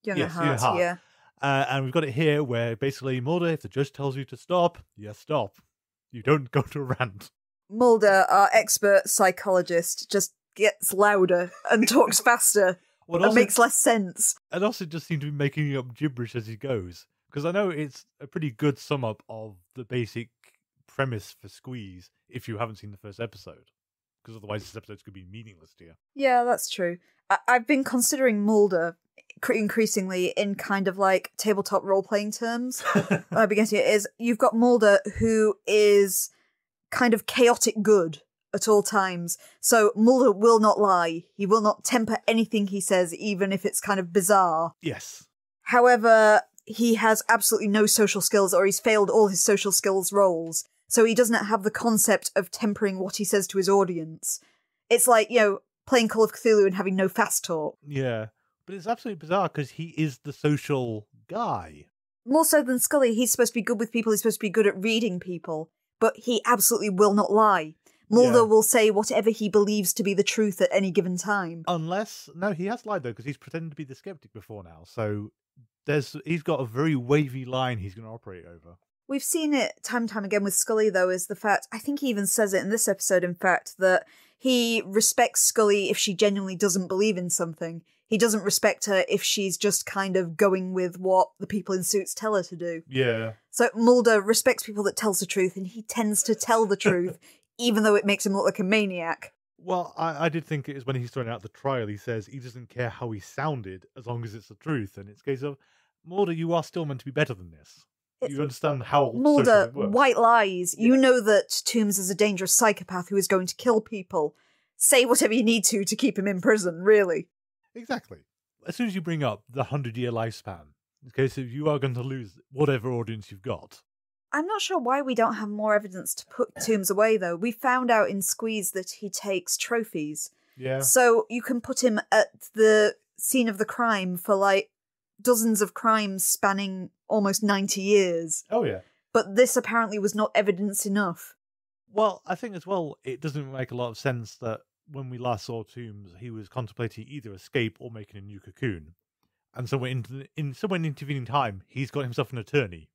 Young at Heart, yeah. And we've got it here where basically Mulder, if the judge tells you to stop, you stop. You don't go to a rant. Mulder, our expert psychologist, just gets louder and talks faster and makes less sense. And also just seems to be making up gibberish as he goes. Because I know it's a pretty good sum up of the basic premise for Squeeze if you haven't seen the first episode. Because otherwise this episode's going to be meaningless to you. Yeah, that's true. I've been considering Mulder increasingly in kind of like tabletop role-playing terms. I've been getting it is you've got Mulder who is kind of chaotic good at all times. So Mulder will not lie. He will not temper anything he says, even if it's kind of bizarre. Yes. However, he has absolutely no social skills, or he's failed all his social skills roles. So he doesn't have the concept of tempering what he says to his audience. It's like, playing Call of Cthulhu and having no fast talk. Yeah. But it's absolutely bizarre because he is the social guy. More so than Scully, he's supposed to be good with people, he's supposed to be good at reading people, but he absolutely will not lie. Mulder will say whatever he believes to be the truth at any given time. No, he has lied though, because he's pretended to be the skeptic before now, so he's got a very wavy line he's going to operate over. We've seen it time and time again with Scully, though, is the fact, I think he even says it in this episode, in fact, that he respects Scully if she genuinely doesn't believe in something. He doesn't respect her if she's just kind of going with what the people in suits tell her to do. Yeah. So Mulder respects people that tells the truth, and he tends to tell the truth, even though it makes him look like a maniac. Well, I did think it was when he's throwing out the trial, he says he doesn't care how he sounded as long as it's the truth. And it's a case of, Mulder, you are still meant to be better than this. You understand how Mulder, it works. white lies. Yeah. You know that Tooms is a dangerous psychopath who is going to kill people. Say whatever you need to keep him in prison, really. Exactly. As soon as you bring up the 100-year lifespan, in the case of you are going to lose whatever audience you've got. I'm not sure why we don't have more evidence to put Tooms away, though. We found out in Squeeze that he takes trophies. Yeah. So you can put him at the scene of the crime for, like, dozens of crimes spanning almost 90 years. Oh, yeah. But this apparently was not evidence enough. Well, I think as well, it doesn't make a lot of sense that when we last saw Tooms, he was contemplating either escape or making a new cocoon. And somewhere in intervening time, he's got himself an attorney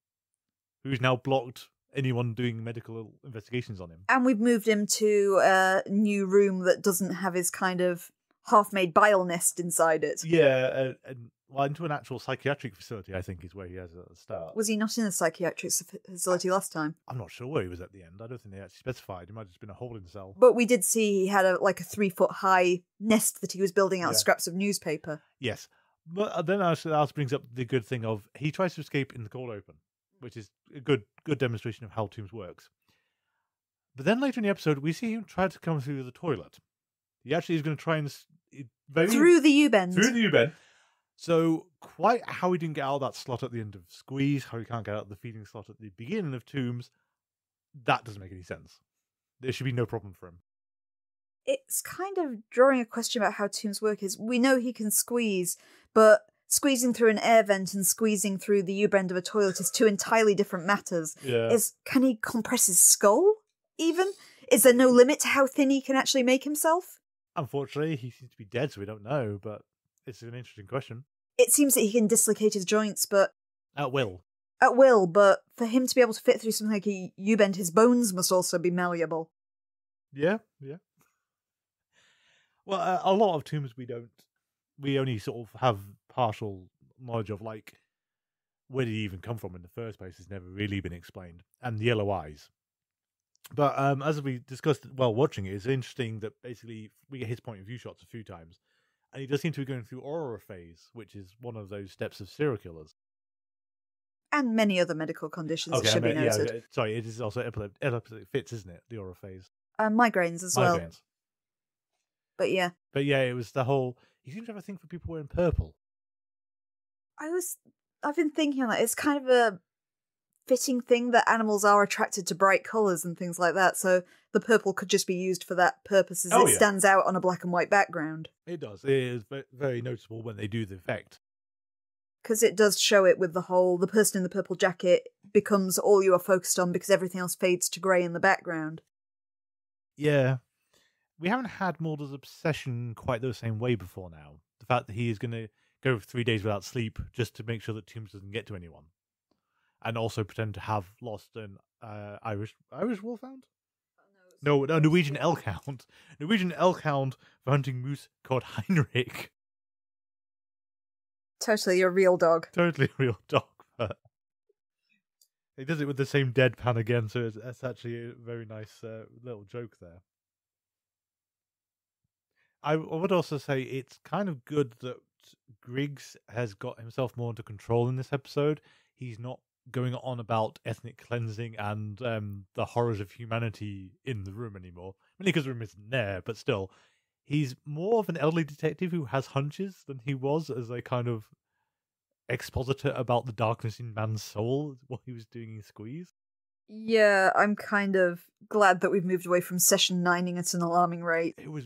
who's now blocked anyone doing medical investigations on him. And we've moved him to a new room that doesn't have his kind of half-made bile nest inside it. Yeah, well, into an actual psychiatric facility, I think, is where he has at the start. Was he not in a psychiatric facility last time? I'm not sure where he was at the end. I don't think they actually specified. He might have just been a holding cell. But we did see he had a 3-foot-high nest that he was building out of scraps of newspaper. Yes. But then that brings up the good thing of he tries to escape in the cold open, which is a good demonstration of how Tooms works. But then later in the episode, we see him try to come through the toilet. He actually is going to try and... Through the U-bend. Through the U-bend. So quite how he didn't get out of that slot at the end of Squeeze, how he can't get out of the feeding slot at the beginning of Tooms, that doesn't make any sense. There should be no problem for him. It's kind of drawing a question about how Tooms work is. We know he can squeeze, but squeezing through an air vent and squeezing through the U-bend of a toilet is two entirely different matters. Yeah. Can he compress his skull, even? Is there no limit to how thin he can actually make himself? Unfortunately, he seems to be dead, so we don't know, but it's an interesting question. It seems that he can dislocate his joints, but... At will. At will, but for him to be able to fit through something like a U-bend, his bones must also be malleable. Yeah. Well, a lot of Tooms we only sort of have partial knowledge of, like, where did he even come from in the first place has never really been explained. And the yellow eyes. But as we discussed while watching it, it's interesting that basically we get his point of view shots a few times. And he does seem to be going through aura phase, which is one of those steps of serial killers. And many other medical conditions, it should be noted. Yeah, sorry, it is also epileptic fits, isn't it? The aura phase. Migraines as well. But yeah. It was the whole... He seems to have a thing for people wearing purple. I've been thinking on that. It's kind of a fitting thing that animals are attracted to bright colours and things like that, so the purple could just be used for that purpose as it stands out on a black and white background. It does. It is very noticeable when they do the effect. Because it does show it with the person in the purple jacket becomes all you are focused on because everything else fades to grey in the background. Yeah. We haven't had Mulder's obsession quite the same way before now. The fact that he is going to go for 3 days without sleep just to make sure that Tooms doesn't get to anyone. And also pretend to have lost an Irish wolfhound? No, Norwegian elk hound. Norwegian elk hound for hunting moose called Heinrich. Totally a real dog. Totally a real dog. But he does it with the same deadpan again, so it's actually a very nice little joke there. I would also say it's kind of good that Griggs has got himself more under control in this episode. He's not going on about ethnic cleansing and the horrors of humanity in the room anymore. Mainly because the room isn't there, but still. He's more of an elderly detective who has hunches than he was as a kind of expositor about the darkness in man's soul, what he was doing in Squeeze. Yeah, I'm kind of glad that we've moved away from session 9ing at an alarming rate. It was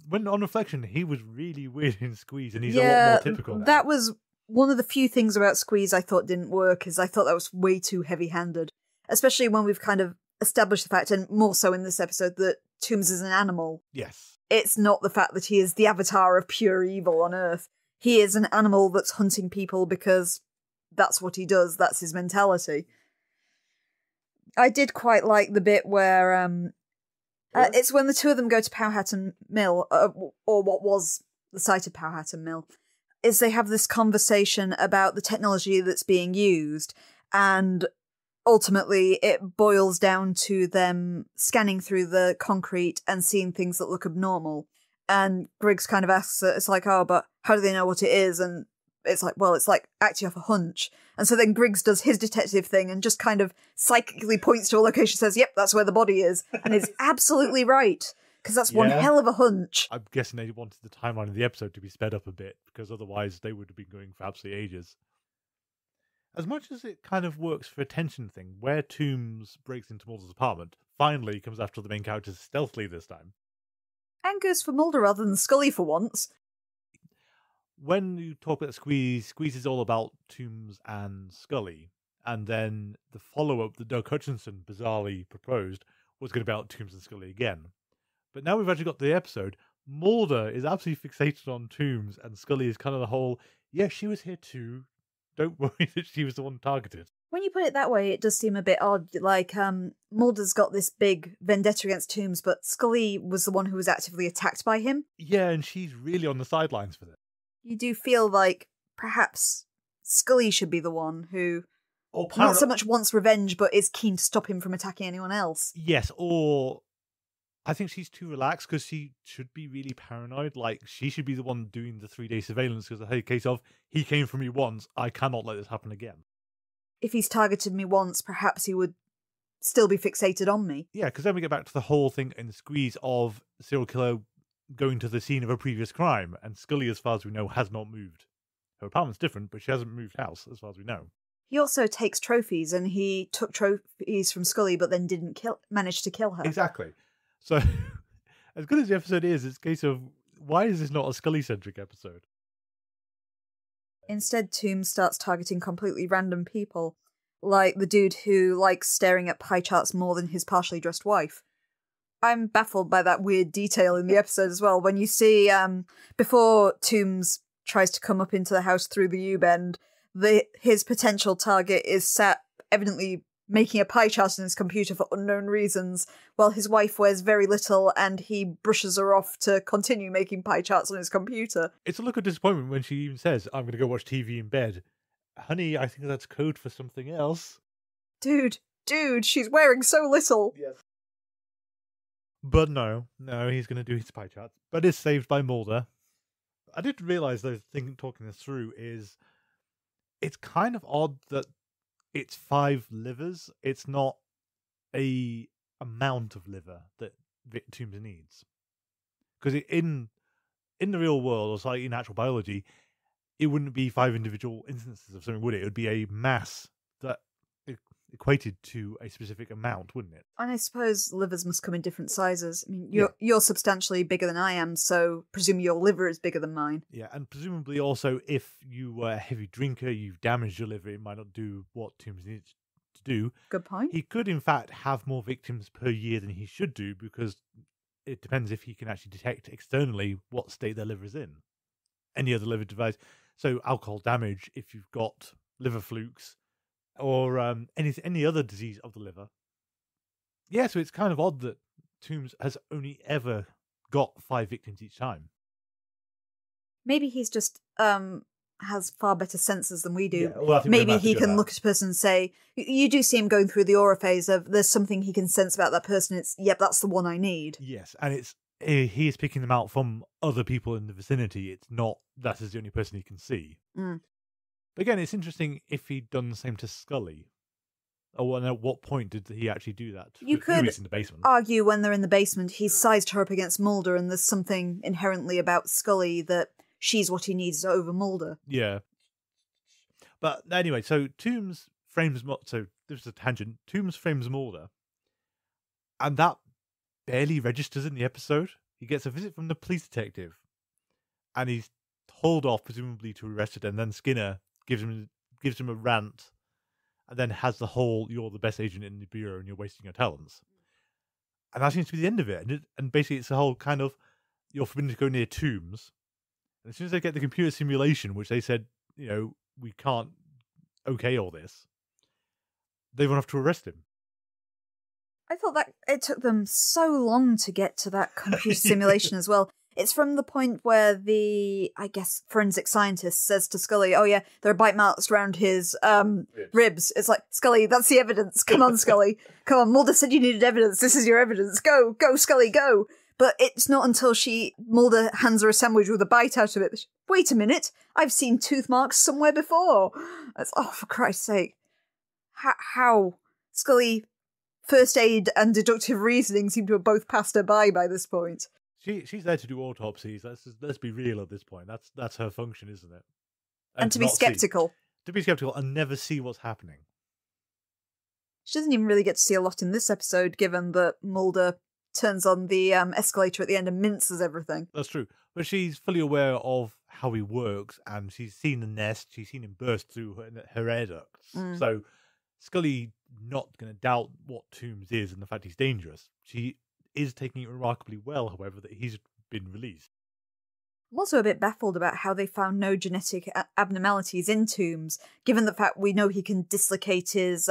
when on reflection, he was really weird in Squeeze, and he's a lot more typical now. That was one of the few things about Squeeze I thought didn't work, is I thought that was way too heavy-handed. Especially when we've kind of established the fact, and more so in this episode, that Tooms is an animal. Yes. It's not the fact that he is the avatar of pure evil on Earth. He is an animal that's hunting people because that's what he does, that's his mentality. I did quite like the bit where it's when the two of them go to Powhatan Mill, or what was the site of Powhatan Mill, is they have this conversation about the technology that's being used, and ultimately it boils down to them scanning through the concrete and seeing things that look abnormal. And Griggs kind of asks it, it's like, oh, but how do they know what it is? And it's like, well, it's like acting off a hunch. And so then Griggs does his detective thing and just kind of psychically points to a location, says, yep, that's where the body is. And is absolutely right, because that's one hell of a hunch. I'm guessing they wanted the timeline of the episode to be sped up a bit, because otherwise they would have been going for absolutely ages. As much as it kind of works for a tension thing, where Tooms breaks into Mulder's apartment, finally comes after the main characters stealthily this time. And goes for Mulder rather than Scully for once. When you talk about Squeeze is all about Tooms and Scully. And then the follow-up that Doug Hutchinson bizarrely proposed was going to be about Tooms and Scully again. But now we've actually got the episode. Mulder is absolutely fixated on Tooms, and Scully is kind of the whole, yeah, she was here too. Don't worry that she was the one targeted. When you put it that way, it does seem a bit odd. Like, Mulder's got this big vendetta against Tooms, but Scully was the one who was actively attacked by him. Yeah, and she's really on the sidelines for this. You do feel like perhaps Scully should be the one who not so much wants revenge, but is keen to stop him from attacking anyone else. Yes, or I think she's too relaxed because she should be really paranoid. Like, she should be the one doing the 3-day surveillance because the case of, he came for me once, I cannot let this happen again. If he's targeted me once, perhaps he would still be fixated on me. Yeah, because then we get back to the whole thing in the Squeeze of serial killer going to the scene of a previous crime, and Scully, as far as we know, has not moved. Her apartment's different, but she hasn't moved house, as far as we know. He also takes trophies, and he took trophies from Scully, but then didn't manage to kill her. Exactly. So, as good as the episode is, it's a case of, why is this not a Scully-centric episode? Instead, Tooms starts targeting completely random people, like the dude who likes staring at pie charts more than his partially dressed wife. I'm baffled by that weird detail in the episode as well. When you see, before Tooms tries to come up into the house through the U-bend, his potential target is sat evidently making a pie chart on his computer for unknown reasons, while his wife wears very little and he brushes her off to continue making pie charts on his computer. It's a look of disappointment when she even says, I'm going to go watch TV in bed. Honey, I think that's code for something else. Dude, she's wearing so little. Yes. But no, he's going to do his pie charts. But it's saved by Mulder. I didn't realise, though, talking this through, is it's kind of odd that it's 5 livers. It's not a amount of liver that Tooms needs. Because in the real world, or like in actual biology, it wouldn't be 5 individual instances of something, would it? It would be a mass that equated to a specific amount, wouldn't it? And I suppose livers must come in different sizes. I mean, you're substantially bigger than I am, so presume your liver is bigger than mine. Yeah, and presumably also if you were a heavy drinker, you've damaged your liver, it might not do what Tooms needs to do. Good point. He could, in fact, have more victims per year than he should do, because it depends if he can actually detect externally what state their liver is in. Any other liver device. So alcohol damage, if you've got liver flukes, or any other disease of the liver. Yeah, so it's kind of odd that Tooms has only ever got 5 victims each time. Maybe he's just has far better senses than we do. Yeah, well, maybe he can look at a person and say, you do see him going through the aura phase of there's something he can sense about that person. It's, yep, that's the one I need. Yes, and he is picking them out from other people in the vicinity. It's not that is the only person he can see. Mm. But again, it's interesting if he'd done the same to Scully. Or at what point did he actually do that? You could in the basement. argue when they're in the basement, he's sized her up against Mulder, and there's something inherently about Scully that she's what he needs over Mulder. Yeah. But anyway, so Tooms frames... So this is a tangent. Tooms frames Mulder. And that barely registers in the episode. He gets a visit from the police detective. And he's told off, presumably to arrest it, and then Skinner gives him a rant, and then has the whole, you're the best agent in the bureau and you're wasting your talents. And that seems to be the end of it. And basically it's the whole kind of, you're forbidden to go near Tooms. And as soon as they get the computer simulation, which they said, we can't okay all this, they run off to arrest him. I thought that it took them so long to get to that computer simulation as well. It's from the point where the, I guess, forensic scientist says to Scully, oh yeah, there are bite marks around his ribs. It's like, Scully, that's the evidence. Come on, Scully. Come on, Mulder said you needed evidence. This is your evidence. Go, Scully, go. But it's not until Mulder hands her a sandwich with a bite out of it. Wait a minute, I've seen tooth marks somewhere before. It's, oh, for Christ's sake. How? Scully, first aid and deductive reasoning seem to have both passed her by this point. She's there to do autopsies. Let's be real at this point. That's her function, isn't it? And to be skeptical. To be skeptical and never see what's happening. She doesn't even really get to see a lot in this episode, given that Mulder turns on the escalator at the end and minces everything. That's true. But she's fully aware of how he works, and she's seen the nest. She's seen him burst through her air ducts. So Scully not going to doubt what Tooms is and the fact he's dangerous. She is taking it remarkably well, however, that he's been released. I'm also a bit baffled about how they found no genetic abnormalities in Tooms, given the fact we know he can dislocate his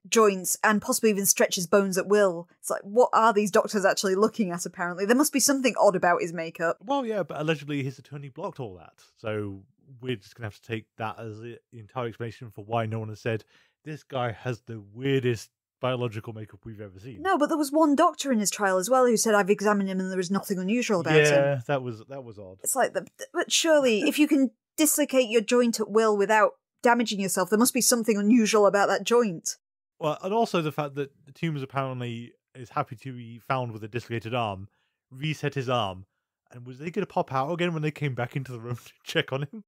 joints and possibly even stretch his bones at will. It's like, what are these doctors actually looking at, apparently? There must be something odd about his makeup. Well, yeah, but allegedly his attorney blocked all that. So we're just going to have to take that as the entire explanation for why no one has said, this guy has the weirdest biological makeup we've ever seen. No, but there was one doctor in his trial as well who said, I've examined him and there is nothing unusual about him. Yeah, that was odd. It's like, but surely, if you can dislocate your joint at will without damaging yourself, there must be something unusual about that joint. Well, and also the fact that Tooms apparently is happy to be found with a dislocated arm, reset his arm, and was they going to pop out again when they came back into the room to check on him?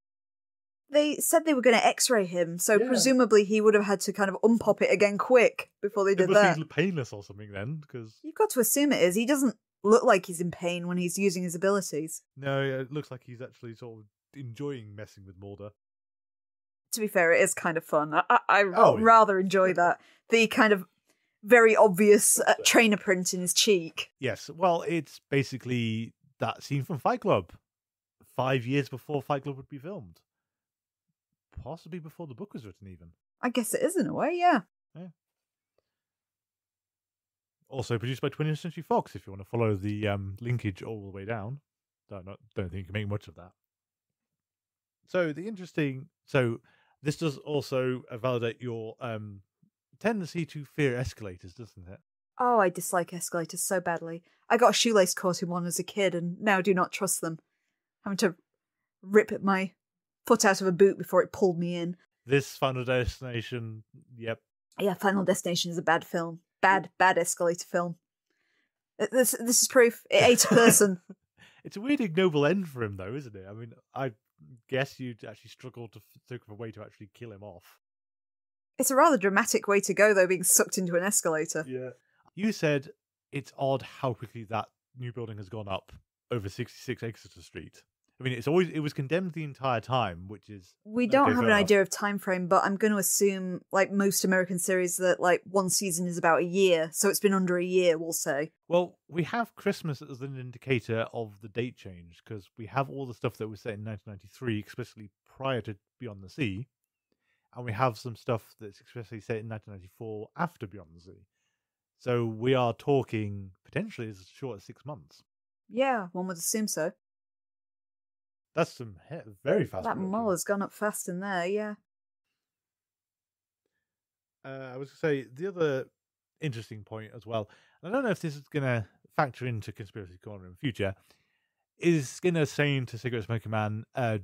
They said they were going to x-ray him, so presumably he would have had to kind of unpop it again quick before they did that. It must be painless or something then, because... You've got to assume it is. He doesn't look like he's in pain when he's using his abilities. No, it looks like he's actually sort of enjoying messing with Mulder. To be fair, it is kind of fun. I rather enjoy that. The kind of very obvious trainer print in his cheek. Yes, well, it's basically that scene from Fight Club. 5 years before Fight Club would be filmed. Possibly before the book was written, even. I guess it is in a way, yeah. Also produced by 20th Century Fox, if you want to follow the linkage all the way down. Don't think you can make much of that. So this does also validate your tendency to fear escalators, doesn't it? Oh, I dislike escalators so badly. I got a shoelace caught in one as a kid and now do not trust them. Having to rip my foot out of a boot before it pulled me in. This Final Destination, yep. Yeah, Final Destination is a bad film. Bad escalator film. This is proof. It ate a person. It's a weird ignoble end for him, though, isn't it? I mean, I guess you'd actually struggle to think of a way to actually kill him off. It's a rather dramatic way to go, though, being sucked into an escalator. Yeah. You said it's odd how quickly that new building has gone up over 66 Exeter Street. I mean, it was condemned the entire time, which is... We don't have an idea of time frame, but I'm going to assume, like most American series, that like one season is about a year, so it's been under a year, we'll say. Well, we have Christmas as an indicator of the date change, because we have all the stuff that was set in 1993 explicitly prior to Beyond the Sea, and we have some stuff that's explicitly set in 1994 after Beyond the Sea. So we are talking potentially as short as 6 months. Yeah, one would assume so. That's some very fast. That Muller's gone up fast in there, yeah. I was going to say, the other interesting point as well, and I don't know if this is going to factor into Conspiracy Corner in the future, is Skinner saying to Cigarette Smoking Man, as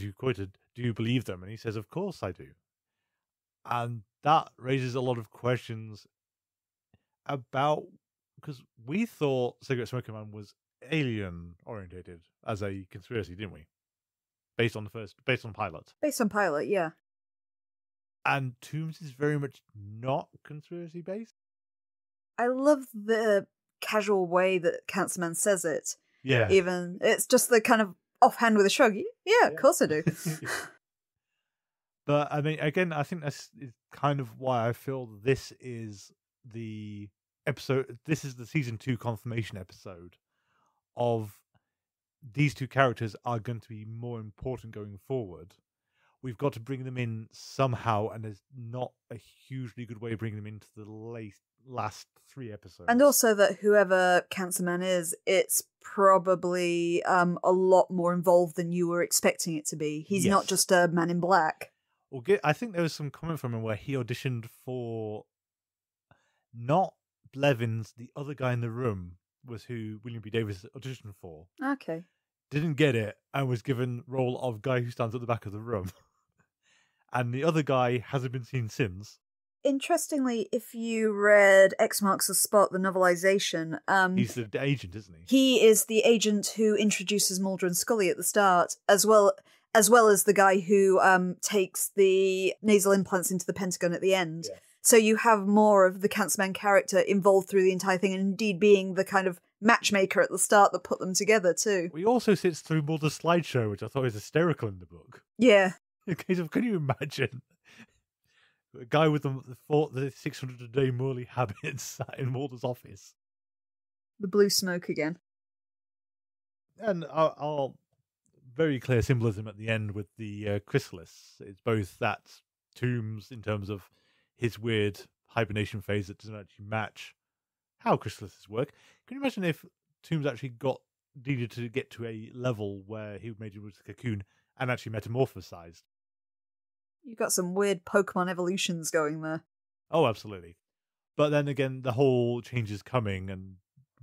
you quoted, do you believe them? And he says, of course I do. And that raises a lot of questions about, because we thought Cigarette Smoking Man was alien orientated as a conspiracy, didn't we? Based on pilot. Based on pilot, yeah. And Tooms is very much not conspiracy based. I love the casual way that Cancerman says it. Yeah. Even it's just the kind of offhand with a shrug. Yeah, of course I do. But I mean, again, I think that's kind of why I feel this is the episode. This is the season 2 confirmation episode of these two characters are going to be more important going forward. we've got to bring them in somehow, and there's not a hugely good way of bringing them into the last 3 episodes. And also that whoever Cancer Man is, it's probably a lot more involved than you were expecting it to be. He's not Yes. just a man in black. I think there was some comment from him where he auditioned for not Blevins, the other guy in the room was who William B. Davis auditioned for. Okay. Didn't get it and was given role of guy who stands at the back of the room. And the other guy hasn't been seen since. Interestingly, if you read X Marks the Spot, the novelization, He's the agent, isn't he? he is the agent who introduces Mulder and Scully at the start, as well as the guy who takes the nasal implants into the Pentagon at the end. Yeah. So you have more of the Cancer Man character involved through the entire thing, and indeed being the kind of matchmaker at the start that put them together too. He also sits through Mulder's slideshow, which I thought was hysterical in the book. Yeah. In case of, can you imagine a guy with the 600 a day Morley habits sat in Mulder's office? The blue smoke again. And our very clear symbolism at the end with the chrysalis. It's both that Tooms in terms of his weird hibernation phase that doesn't actually match how chrysalises work. Can you imagine if Tooms actually needed to get to a level where he made it with a cocoon and actually metamorphosized? You've got some weird Pokemon evolutions going there. Oh, absolutely. But then again, the whole change is coming, and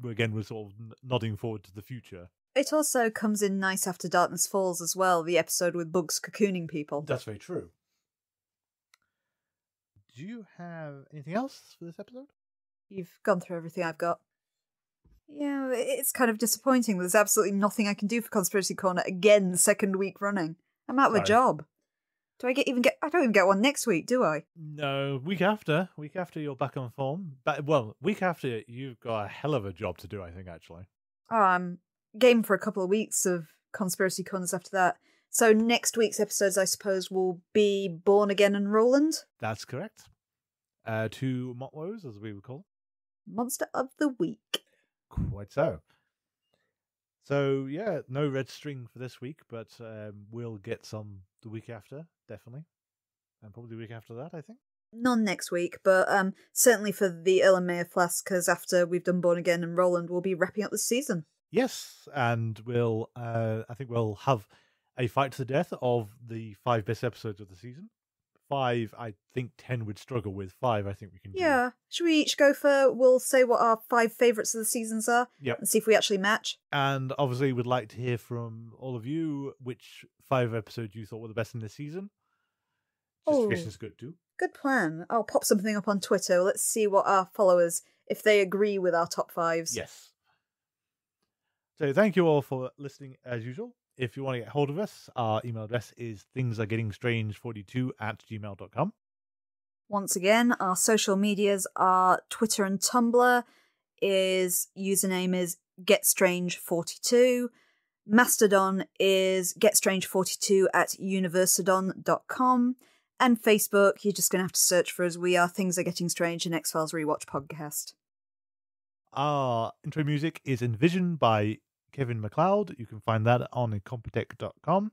we're sort of nodding forward to the future. It also comes in nice after Darkness Falls as well, the episode with bugs cocooning people. That's very true. Do you have anything else for this episode? You've gone through everything I've got. Yeah, it's kind of disappointing. There's absolutely nothing I can do for Conspiracy Corner again, second week running. I'm out of a job. Do I I don't even get one next week, do I? No, week after you're back on form. Week after you've got a hell of a job to do, I think, actually. Oh, I'm game for a couple of weeks of Conspiracy Corners after that. So next week's episodes, I suppose, will be Born Again and Roland. That's correct. 2 Motwoes, as we would call them. Monster of the Week. Quite so. So, yeah, no red string for this week, but we'll get some the week after, definitely. And probably the week after that, I think. None next week, but certainly for the Earl and Mayor Flask, because after we've done Born Again and Roland, we'll be wrapping up the season. Yes, and I think we'll have a fight to the death of the 5 best episodes of the season. 5, I think 10 would struggle with. 5, I think we can do. Yeah. Should we each we'll say what our 5 favourites of the seasons are? Yep. And see if we actually match? And obviously we'd like to hear from all of you which 5 episodes you thought were the best in this season. Justification's good too. Good plan. I'll pop something up on Twitter. Let's see what our followers, if they agree with our top 5s. Yes. So thank you all for listening as usual. If you want to get hold of us, our email address is thingsaregettingstrange42@gmail.com. Once again, our social medias are Twitter and Tumblr. Username is getstrange42. Mastodon is getstrange42@universadon.com. And Facebook, you're just going to have to search for us. We are Things Are Getting Strange, an X-Files Rewatch podcast. Our intro music is Envision by Kevin MacLeod. You can find that on incompetech.com.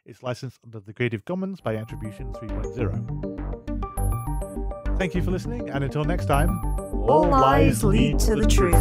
It's licensed under the Creative Commons by Attribution 3.0. Thank you for listening, and until next time, All lies lead to the truth.